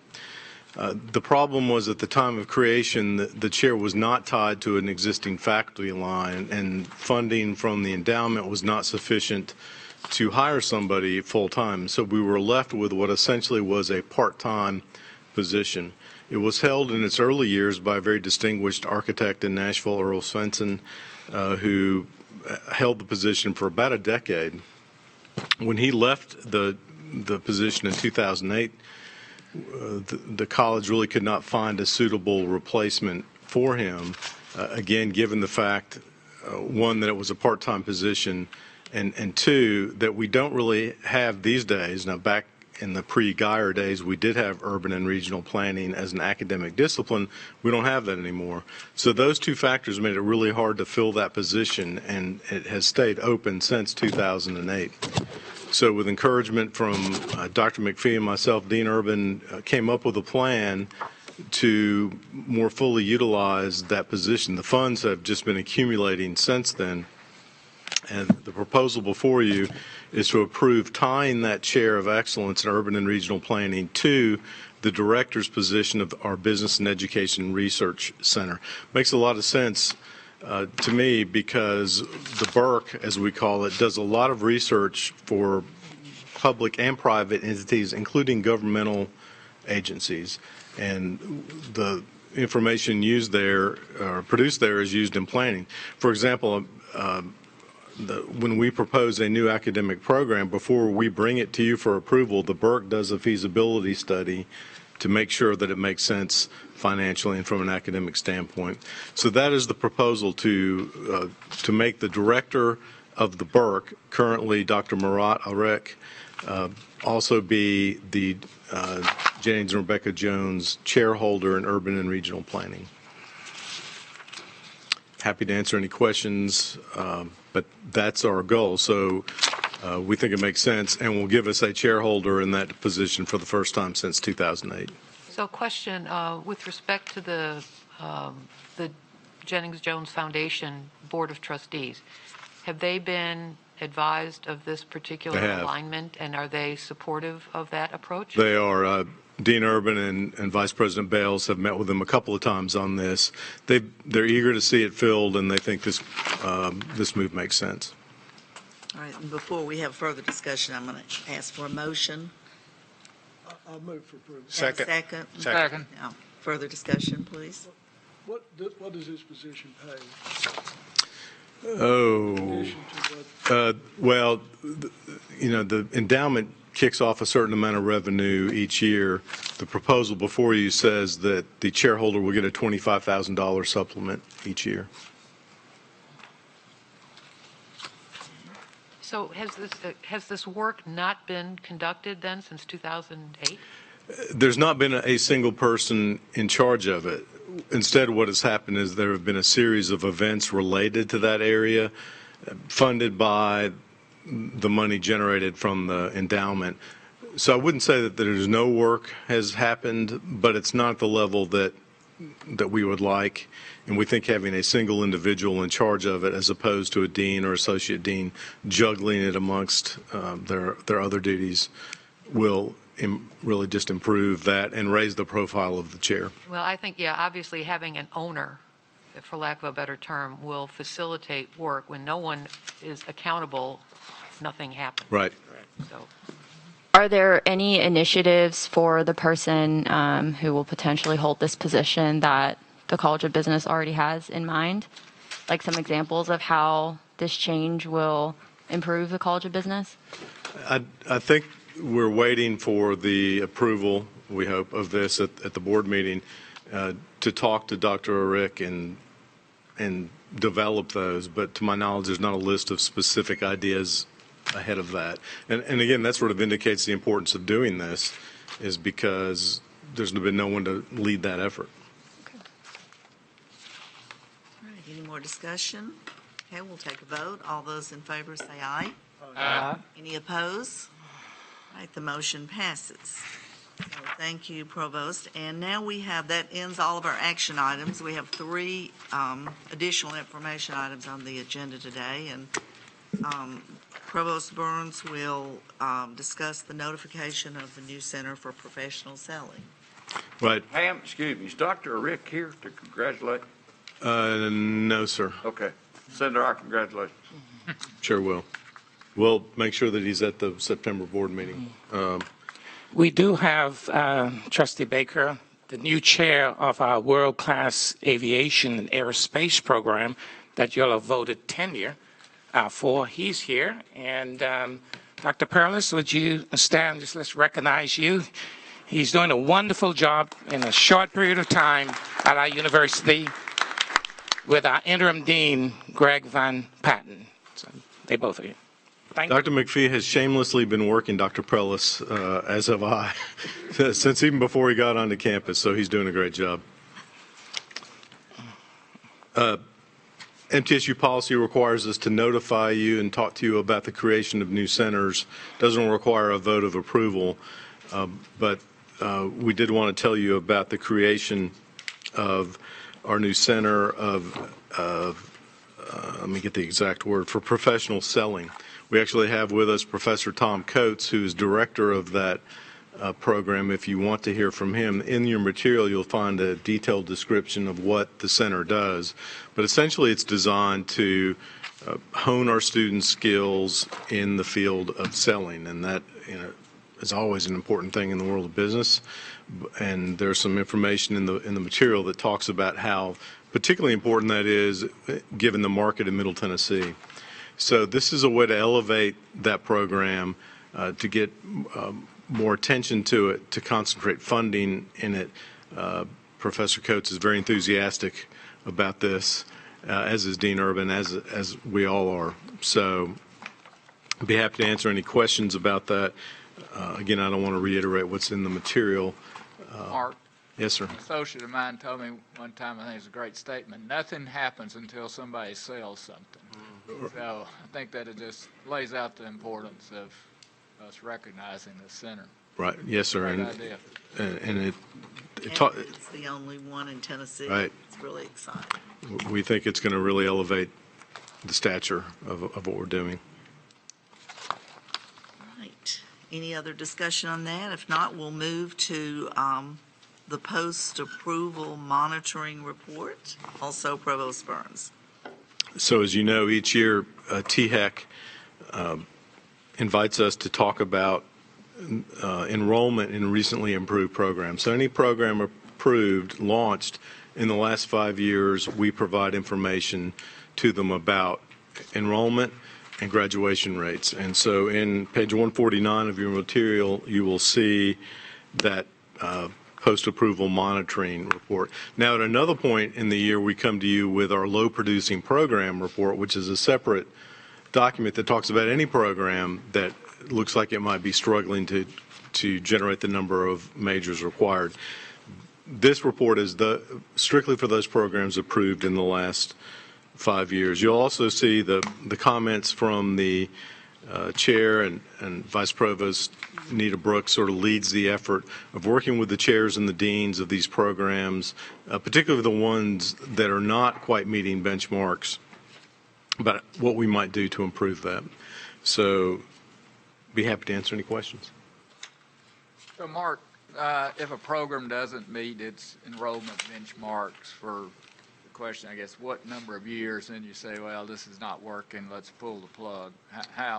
The problem was at the time of creation, the chair was not tied to an existing faculty line, and funding from the endowment was not sufficient to hire somebody full-time. So we were left with what essentially was a part-time position. It was held in its early years by a very distinguished architect in Nashville, Earl Swenson, who held the position for about a decade. When he left the position in 2008, the college really could not find a suitable replacement for him, again, given the fact, one, that it was a part-time position, and two, that we don't really have these days. Now, back in the pre-Geyer days, we did have urban and regional planning as an academic discipline. We don't have that anymore. So those two factors made it really hard to fill that position, and it has stayed open since 2008. So with encouragement from Dr. McPhee and myself, Dean Urban came up with a plan to more fully utilize that position. The funds have just been accumulating since then. And the proposal before you is to approve tying that chair of excellence in urban and regional planning to the director's position of our Business and Education Research Center. Makes a lot of sense to me because the Burke, as we call it, does a lot of research for public and private entities, including governmental agencies. And the information used there, or produced there, is used in planning. For example, when we propose a new academic program, before we bring it to you for approval, the Burke does a feasibility study to make sure that it makes sense financially and from an academic standpoint. So that is the proposal to make the director of the Burke, currently Dr. Murat Arek, also be the Jennings and Rebecca Jones chairholder in urban and regional planning. Happy to answer any questions, but that's our goal. So we think it makes sense and will give us a chairholder in that position for the first time since 2008. So question, with respect to the Jennings Jones Foundation Board of Trustees, have they been advised of this particular alignment, and are they supportive of that approach? They are. Dean Urban and Vice President Bales have met with them a couple of times on this. They're eager to see it filled, and they think this move makes sense. All right, and before we have further discussion, I'm going to ask for a motion. I'll move for approval. Second. Second. Now, further discussion, please. What does this position pay? Well, the endowment kicks off a certain amount of revenue each year. The proposal before you says that the chairholder will get a $25,000 supplement each year. So has this work not been conducted then since 2008? There's not been a single person in charge of it. Instead, what has happened is there have been a series of events related to that area, funded by the money generated from the endowment. So I wouldn't say that there's no work has happened, but it's not at the level that we would like. And we think having a single individual in charge of it, as opposed to a dean or associate dean juggling it amongst their other duties, will really just improve that and raise the profile of the chair. Well, I think, yeah, obviously having an owner, for lack of a better term, will facilitate work. When no one is accountable, nothing happens. Right. So, Are there any initiatives for the person who will potentially hold this position that the College of Business already has in mind? Like some examples of how this change will improve the College of Business? I think we're waiting for the approval, we hope, of this at the board meeting to talk to Dr. Arek and develop those. But to my knowledge, there's not a list of specific ideas ahead of that. And again, that sort of indicates the importance of doing this, is because there's been no one to lead that effort. Okay. All right, any more discussion? Okay, we'll take a vote. All those in favor say aye. Aye. Any opposed? All right, the motion passes. So thank you, Provost. And now that ends all of our action items. We have 3 additional information items on the agenda today. And Provost Burns will discuss the notification of the new Center for Professional Selling. Right. Pam, excuse me, is Dr. Rick here to congratulate? No, sir. Okay. Send her our congratulations. Sure will. We'll make sure that he's at the September board meeting. We do have Trustee Baker, the new chair of our world-class aviation and aerospace program that you'll have voted tenure for. He's here. And Dr. Perlis, would you stand? Just let's recognize you. He's doing a wonderful job in a short period of time at our university with our interim dean, Greg Van Patten. So they both are here. Thank Dr. McPhee has shamelessly been working Dr. Prellis, as have I, since even before he got onto campus, so he's doing a great job. MTSU policy requires us to notify you and talk to you about the creation of new centers. Doesn't require a vote of approval, but we did want to tell you about the creation of our new center let me get the exact word, for professional selling. We actually have with us Professor Tom Coates, who is director of that program. If you want to hear from him, in your material you'll find a detailed description of what the center does. But essentially it's designed to hone our students' skills in the field of selling, and that is always an important thing in the world of business. And there's some information in the material that talks about how particularly important that is given the market in Middle Tennessee. So this is a way to elevate that program, to get more attention to it, to concentrate funding in it. Professor Coates is very enthusiastic about this, as is Dean Urban, as we all are. So I'd be happy to answer any questions about that. Again, I don't want to reiterate what's in the material. Mark? Yes, sir. An associate of mine told me one time, I think it's a great statement, nothing happens until somebody sells something. So I think that it just lays out the importance of us recognizing the center. Right. Yes, sir. Great And idea. It's the only one in Tennessee. Right. It's really exciting. We think it's going to really elevate the stature of what we're doing. Right. Any other discussion on that? If not, we'll move to the post-approval monitoring report. Also, Provost Burns. So as you know, each year THEC invites us to talk about enrollment in recently improved programs. So any program approved, launched in the last 5 years, we provide information to them about enrollment and graduation rates. And so in page 149 of your material, you will see that post-approval monitoring report. Now, at another point in the year, we come to you with our low-producing program report, which is a separate document that talks about any program that looks like it might be struggling to generate the number of majors required. This report is strictly for those programs approved in the last 5 years. You'll also see the comments from the chair and Vice Provost Nita Brooks sort of leads the effort of working with the chairs and the deans of these programs, particularly the ones that are not quite meeting benchmarks, about what we might do to improve that. So be happy to answer any questions. So Mark, if a program doesn't meet its enrollment benchmarks, for the question, I guess, what number of years, then you say, well, this is not working, let's pull the plug.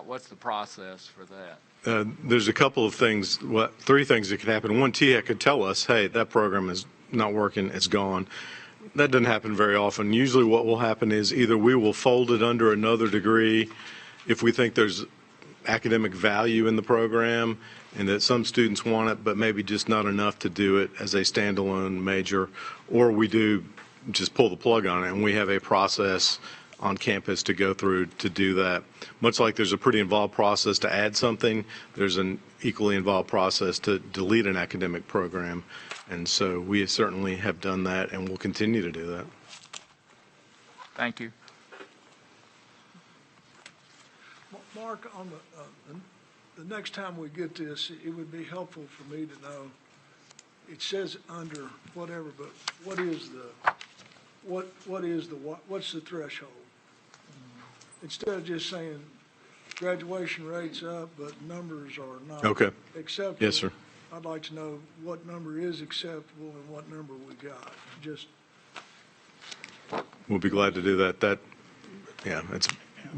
What's the process for that? There's a couple of things, 3 things that could happen. One, THEC could tell us, hey, that program is not working, it's gone. That doesn't happen very often. Usually what will happen is either we will fold it under another degree if we think there's academic value in the program and that some students want it, but maybe just not enough to do it as a standalone major, or we do just pull the plug on it, and we have a process on campus to go through to do that. Much like there's a pretty involved process to add something, there's an equally involved process to delete an academic program. And so we certainly have done that and will continue to do that. Thank you. Mark, on the next time we get this, it would be helpful for me to know, it says under whatever, but what's the threshold? Instead of just saying graduation rates up, but numbers are not Okay. acceptable. Yes, sir. I'd like to know what number is acceptable and what number we got. Just, We'll be glad to do that. Yeah, it's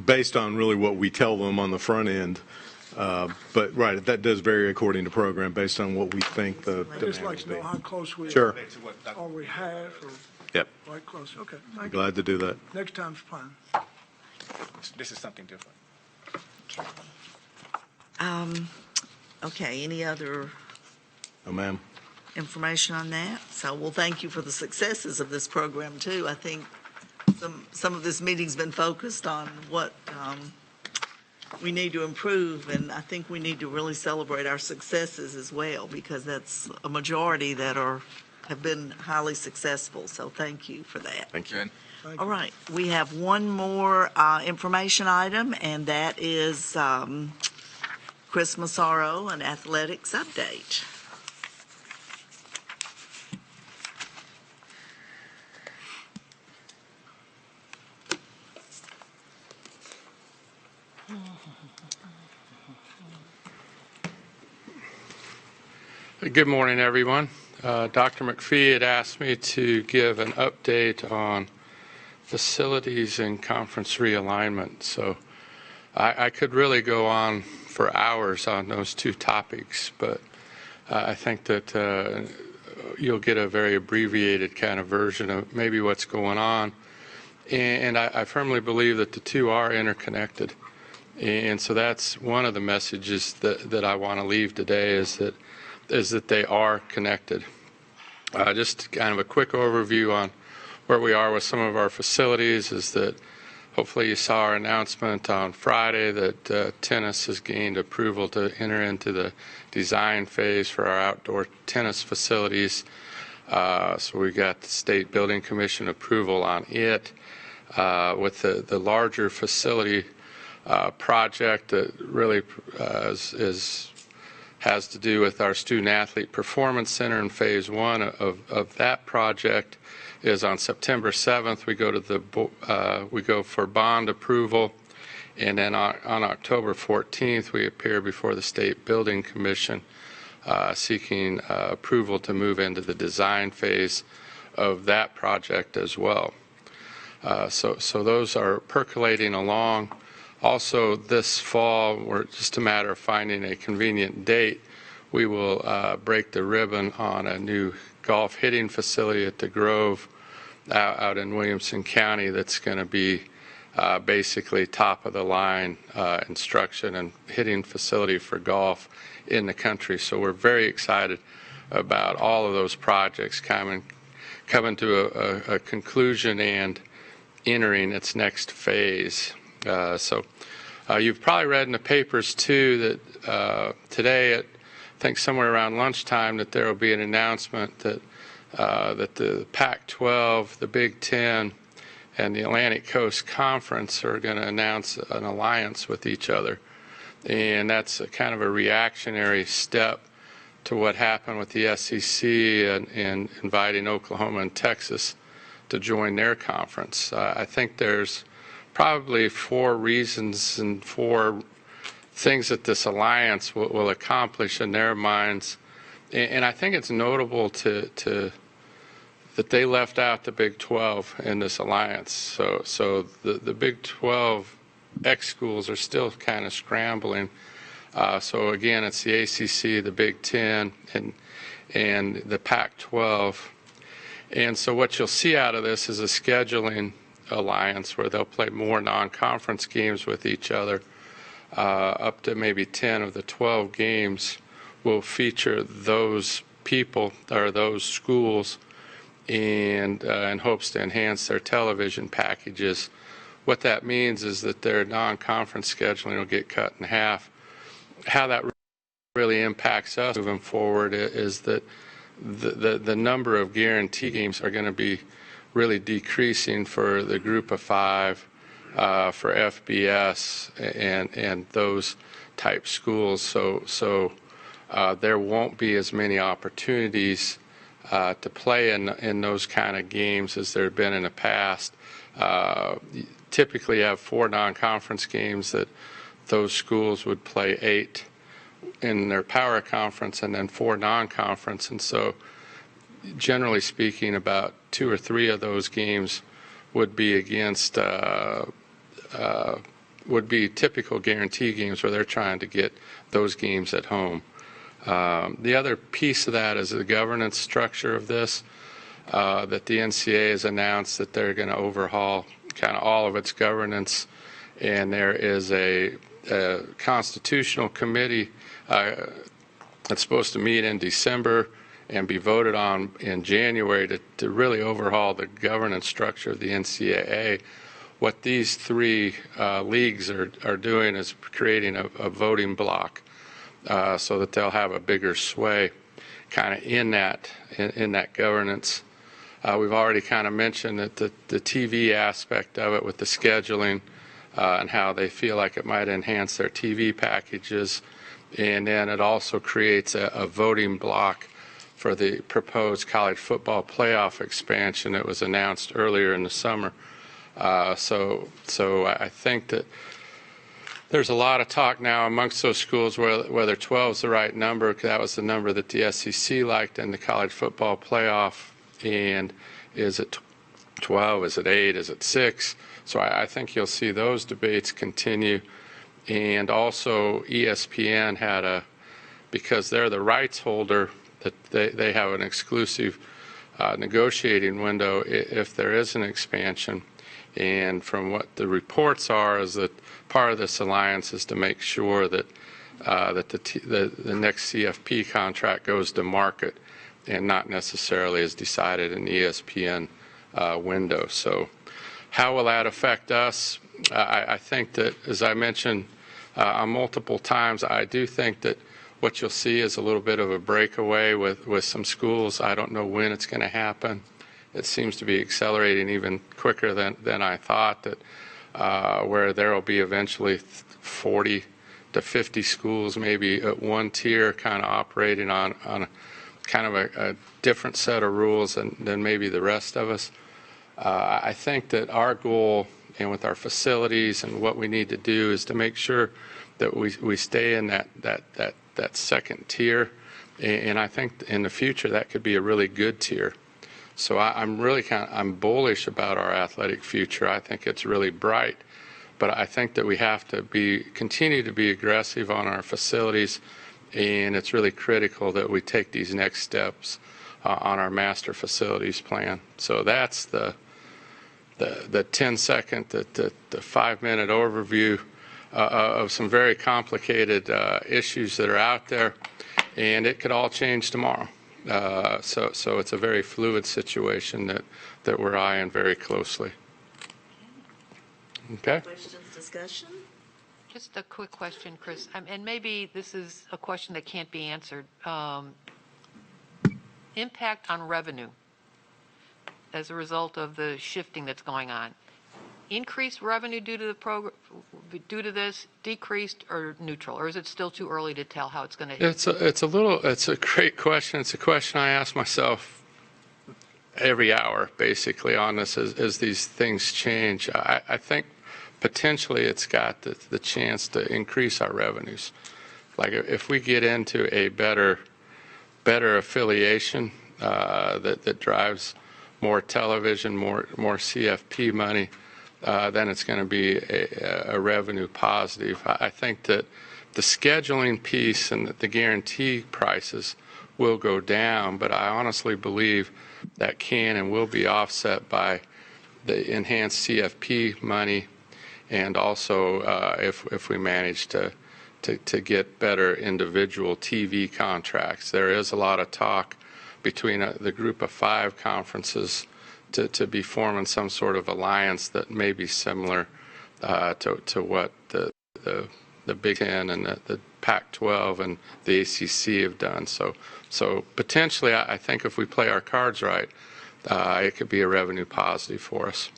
based on really what we tell them on the front end. But, right, that does vary according to program based on what we think the I'd just demand like will to know be. how close we are. Sure. Are we half or Yep. right close? Okay, Be thank you. glad to do that. Next time's fine. This is something different. Okay, any other Oh, ma'am. information on that? So we'll thank you for the successes of this program too. I think some of this meeting's been focused on what we need to improve, and I think we need to really celebrate our successes as well, because that's a majority that have been highly successful. So thank you for that. Thank you. All right, we have one more information item, and that is Chris Massaro, an athletics update. Good morning, everyone. Dr. McPhee had asked me to give an update on facilities and conference realignment. So I could really go on for hours on those two topics, but I think that you'll get a very abbreviated kind of version of maybe what's going on. And I firmly believe that the two are interconnected. And so that's one of the messages that I want to leave today, is that they are connected. Just kind of a quick overview on where we are with some of our facilities is that hopefully you saw our announcement on Friday that tennis has gained approval to enter into the design phase for our outdoor tennis facilities. So we got the State Building Commission approval on it. With the larger facility project that really has to do with our Student Athlete Performance Center in phase one of that project is on September 7th. We go for bond approval, and then on October 14th we appear before the State Building Commission seeking approval to move into the design phase of that project as well. So those are percolating along. Also, this fall, we're just a matter of finding a convenient date. We will break the ribbon on a new golf hitting facility at the Grove out in Williamson County that's going to be basically top of the line instruction and hitting facility for golf in the country. So we're very excited about all of those projects coming to a conclusion and entering its next phase. So you've probably read in the papers too that today at I think somewhere around lunchtime that there will be an announcement that the Pac-12, the Big Ten, and the Atlantic Coast Conference are going to announce an alliance with each other. And that's a kind of a reactionary step to what happened with the SEC and inviting Oklahoma and Texas to join their conference. I think there's probably 4 reasons and 4 things that this alliance will accomplish in their minds. And I think it's notable that they left out the Big 12 in this alliance. So the Big 12 X schools are still kind of scrambling. So again, it's the ACC, the Big 10, and the Pac-12. And so what you'll see out of this is a scheduling alliance where they'll play more non-conference games with each other. Up to maybe 10 of the 12 games will feature those people or those schools and in hopes to enhance their television packages. What that means is that their non-conference scheduling will get cut in half. How that really impacts us moving forward is that the number of guarantee games are going to be really decreasing for the group of 5, for FBS and those type schools. So there won't be as many opportunities to play in those kind of games as there have been in the past. Typically you have 4 non-conference games that those schools would play 8 in their power conference and then 4 non-conference. And so generally speaking, about 2 or 3 of those games would be against would be typical guarantee games where they're trying to get those games at home. The other piece of that is the governance structure of this, that the NCAA has announced that they're going to overhaul kind of all of its governance, and there is a constitutional committee that's supposed to meet in December and be voted on in January to really overhaul the governance structure of the NCAA. What these 3 leagues are doing is creating a voting block so that they'll have a bigger sway kind of in that governance. We've already kind of mentioned that the TV aspect of it with the scheduling and how they feel like it might enhance their TV packages. And then it also creates a voting block for the proposed college football playoff expansion that was announced earlier in the summer. So I think that there's a lot of talk now amongst those schools whether 12 is the right number. That was the number that the SEC liked in the college football playoff. And is it 12? Is it 8? Is it 6? So I think you'll see those debates continue. And also ESPN had because they're the rights holder, that they have an exclusive negotiating window if there is an expansion. And from what the reports are is that part of this alliance is to make sure that the next CFP contract goes to market and not necessarily is decided in the ESPN window. So how will that affect us? I think that, as I mentioned multiple times, I do think that what you'll see is a little bit of a breakaway with some schools. I don't know when it's going to happen. It seems to be accelerating even quicker than I thought, that where there will be eventually 40 to 50 schools maybe at one tier kind of operating on a kind of a different set of rules than maybe the rest of us. I think that our goal, and with our facilities and what we need to do, is to make sure that we stay in that second tier, and I think in the future that could be a really good tier. So I'm really I'm bullish about our athletic future. I think it's really bright, but I think that we have to continue to be aggressive on our facilities, and it's really critical that we take these next steps on our master facilities plan. So that's the 10-second, the 5-minute overview of some very complicated issues that are out there, and it could all change tomorrow. So it's a very fluid situation that we're eyeing very closely. Okay. Questions, discussion? Just a quick question, Chris, and maybe this is a question that can't be answered. Impact on revenue as a result of the shifting that's going on. Increased revenue due to this, decreased or neutral, or is it still too early to tell how it's going to hit? It's a great question. It's a question I ask myself every hour, basically, on this as these things change. I think potentially it's got the chance to increase our revenues. Like if we get into a better affiliation that drives more television, more CFP money, then it's going to be a revenue positive. I think that the scheduling piece and the guarantee prices will go down, but I honestly believe that can and will be offset by the enhanced CFP money, and also if we manage to get better individual TV contracts. There is a lot of talk between the group of 5 conferences to be forming some sort of alliance that may be similar to what the Big Ten and the Pac-12 and the ACC have done. So potentially, I think if we play our cards right, it could be a revenue positive for us.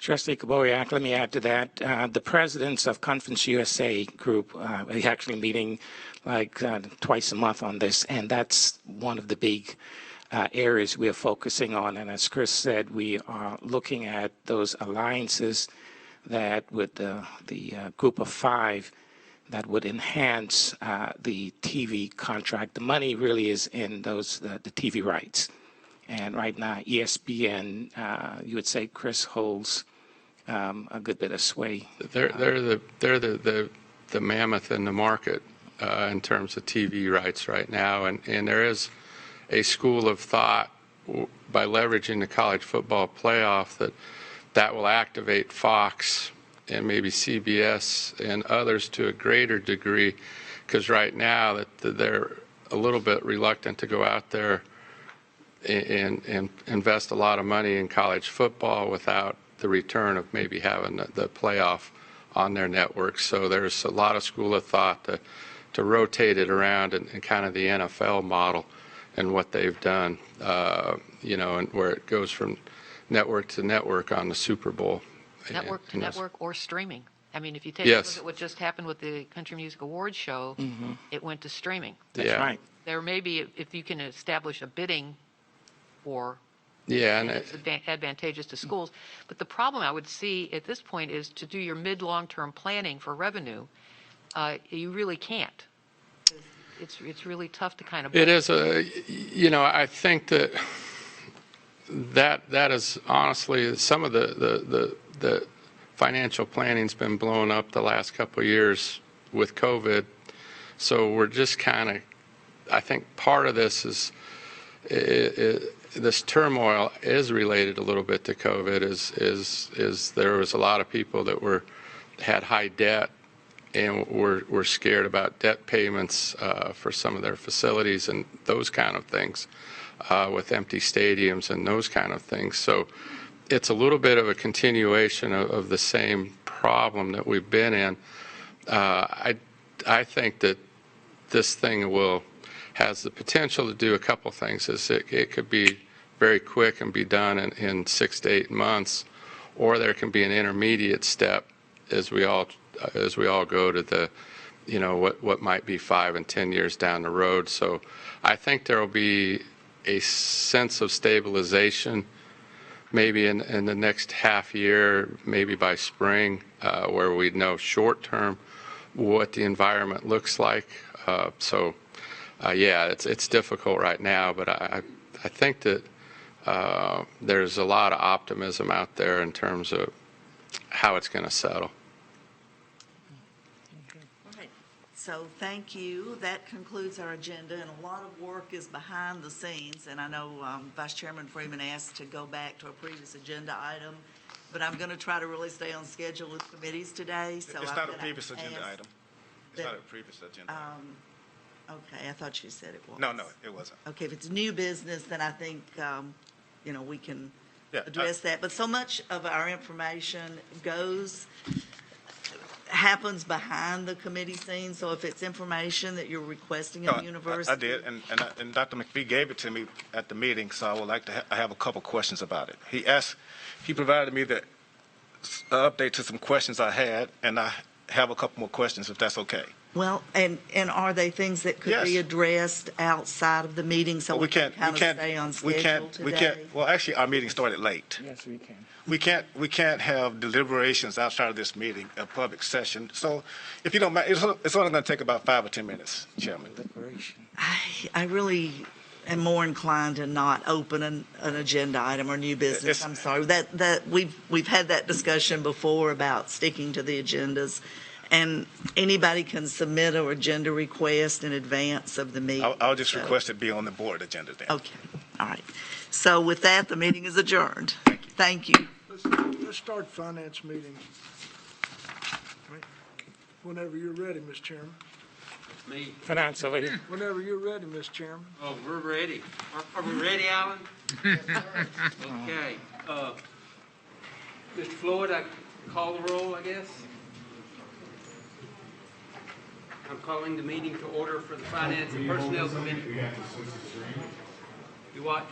Trustee Kaboriak, let me add to that. The presidents of Conference USA group are actually meeting like twice a month on this, and that's one of the big areas we are focusing on. And as Chris said, we are looking at those alliances that with the group of 5 that would enhance the TV contract. The money really is in those the TV rights. And right now, ESPN, you would say, Chris, holds a good bit of sway. They're the mammoth in the market in terms of TV rights right now, and there is a school of thought by leveraging the college football playoff that will activate Fox and maybe CBS and others to a greater degree, because right now that they're a little bit reluctant to go out there and invest a lot of money in college football without the return of maybe having the playoff on their network. So there's a lot of school of thought to rotate it around and kind of the NFL model and what they've done, and where it goes from network to network on the Super Bowl. Network to network or streaming. I mean, if you take a look at what just happened with the Country Music Awards show, it went to streaming. That's right. There may be, if you can establish a bidding war, and it's advantageous to schools. But the problem I would see at this point is to do your mid-long-term planning for revenue, you really can't. It's really tough to kind of. It is I think that is honestly some of the financial planning's been blown up the last couple of years with COVID. So we're just kind of, I think part of this is this turmoil is related a little bit to COVID. Is there was a lot of people that had high debt and were scared about debt payments for some of their facilities and those kind of things, with empty stadiums and those kind of things. So it's a little bit of a continuation of the same problem that we've been in. I think that this thing has the potential to do a couple things. It could be very quick and be done in 6 to 8 months, or there can be an intermediate step as we all go to the, what might be 5 and 10 years down the road. So I think there will be a sense of stabilization maybe in the next half year, maybe by spring, where we know short term what the environment looks like. It's difficult right now, but I think that there's a lot of optimism out there in terms of how it's going to settle. So thank you. That concludes our agenda, and a lot of work is behind the scenes. And I know Vice Chairman Freeman asked to go back to a previous agenda item, but I'm going to try to really stay on schedule with committees today. So it's not a previous agenda item. It's not a previous agenda item. Okay, I thought you said it was. No, it wasn't. Okay, if it's new business, then I think, we can address that. But so much of our information happens behind the committee scene. So if it's information that you're requesting of the university. I did, and Dr. McPhee gave it to me at the meeting, so I would like to I have a couple questions about it. He provided me the update to some questions I had, and I have a couple more questions if that's okay. Well, and are they things that could be addressed outside of the meeting so we can kind of stay on schedule today? Well, actually, our meeting started late. Yes, we can. We can't have deliberations outside of this meeting, a public session. So if you don't mind, it's only going to take about 5 or 10 minutes, Chairman. I really am more inclined to not open an agenda item or new business. I'm sorry. That we've had that discussion before about sticking to the agendas. And anybody can submit an agenda request in advance of the meeting. I'll just request it be on the board agenda then. Okay. All right. So with that, the meeting is adjourned. Thank you. Let's start finance meeting. Whenever you're ready, Mr. Chairman. Me. Finance over here. Whenever you're ready, Mr. Chairman. Oh, we're ready. Are we ready, Alan? Okay. Mr. Floyd, I call the roll, I guess. I'm calling the meeting to order for the Finance and Personnel Committee. You what?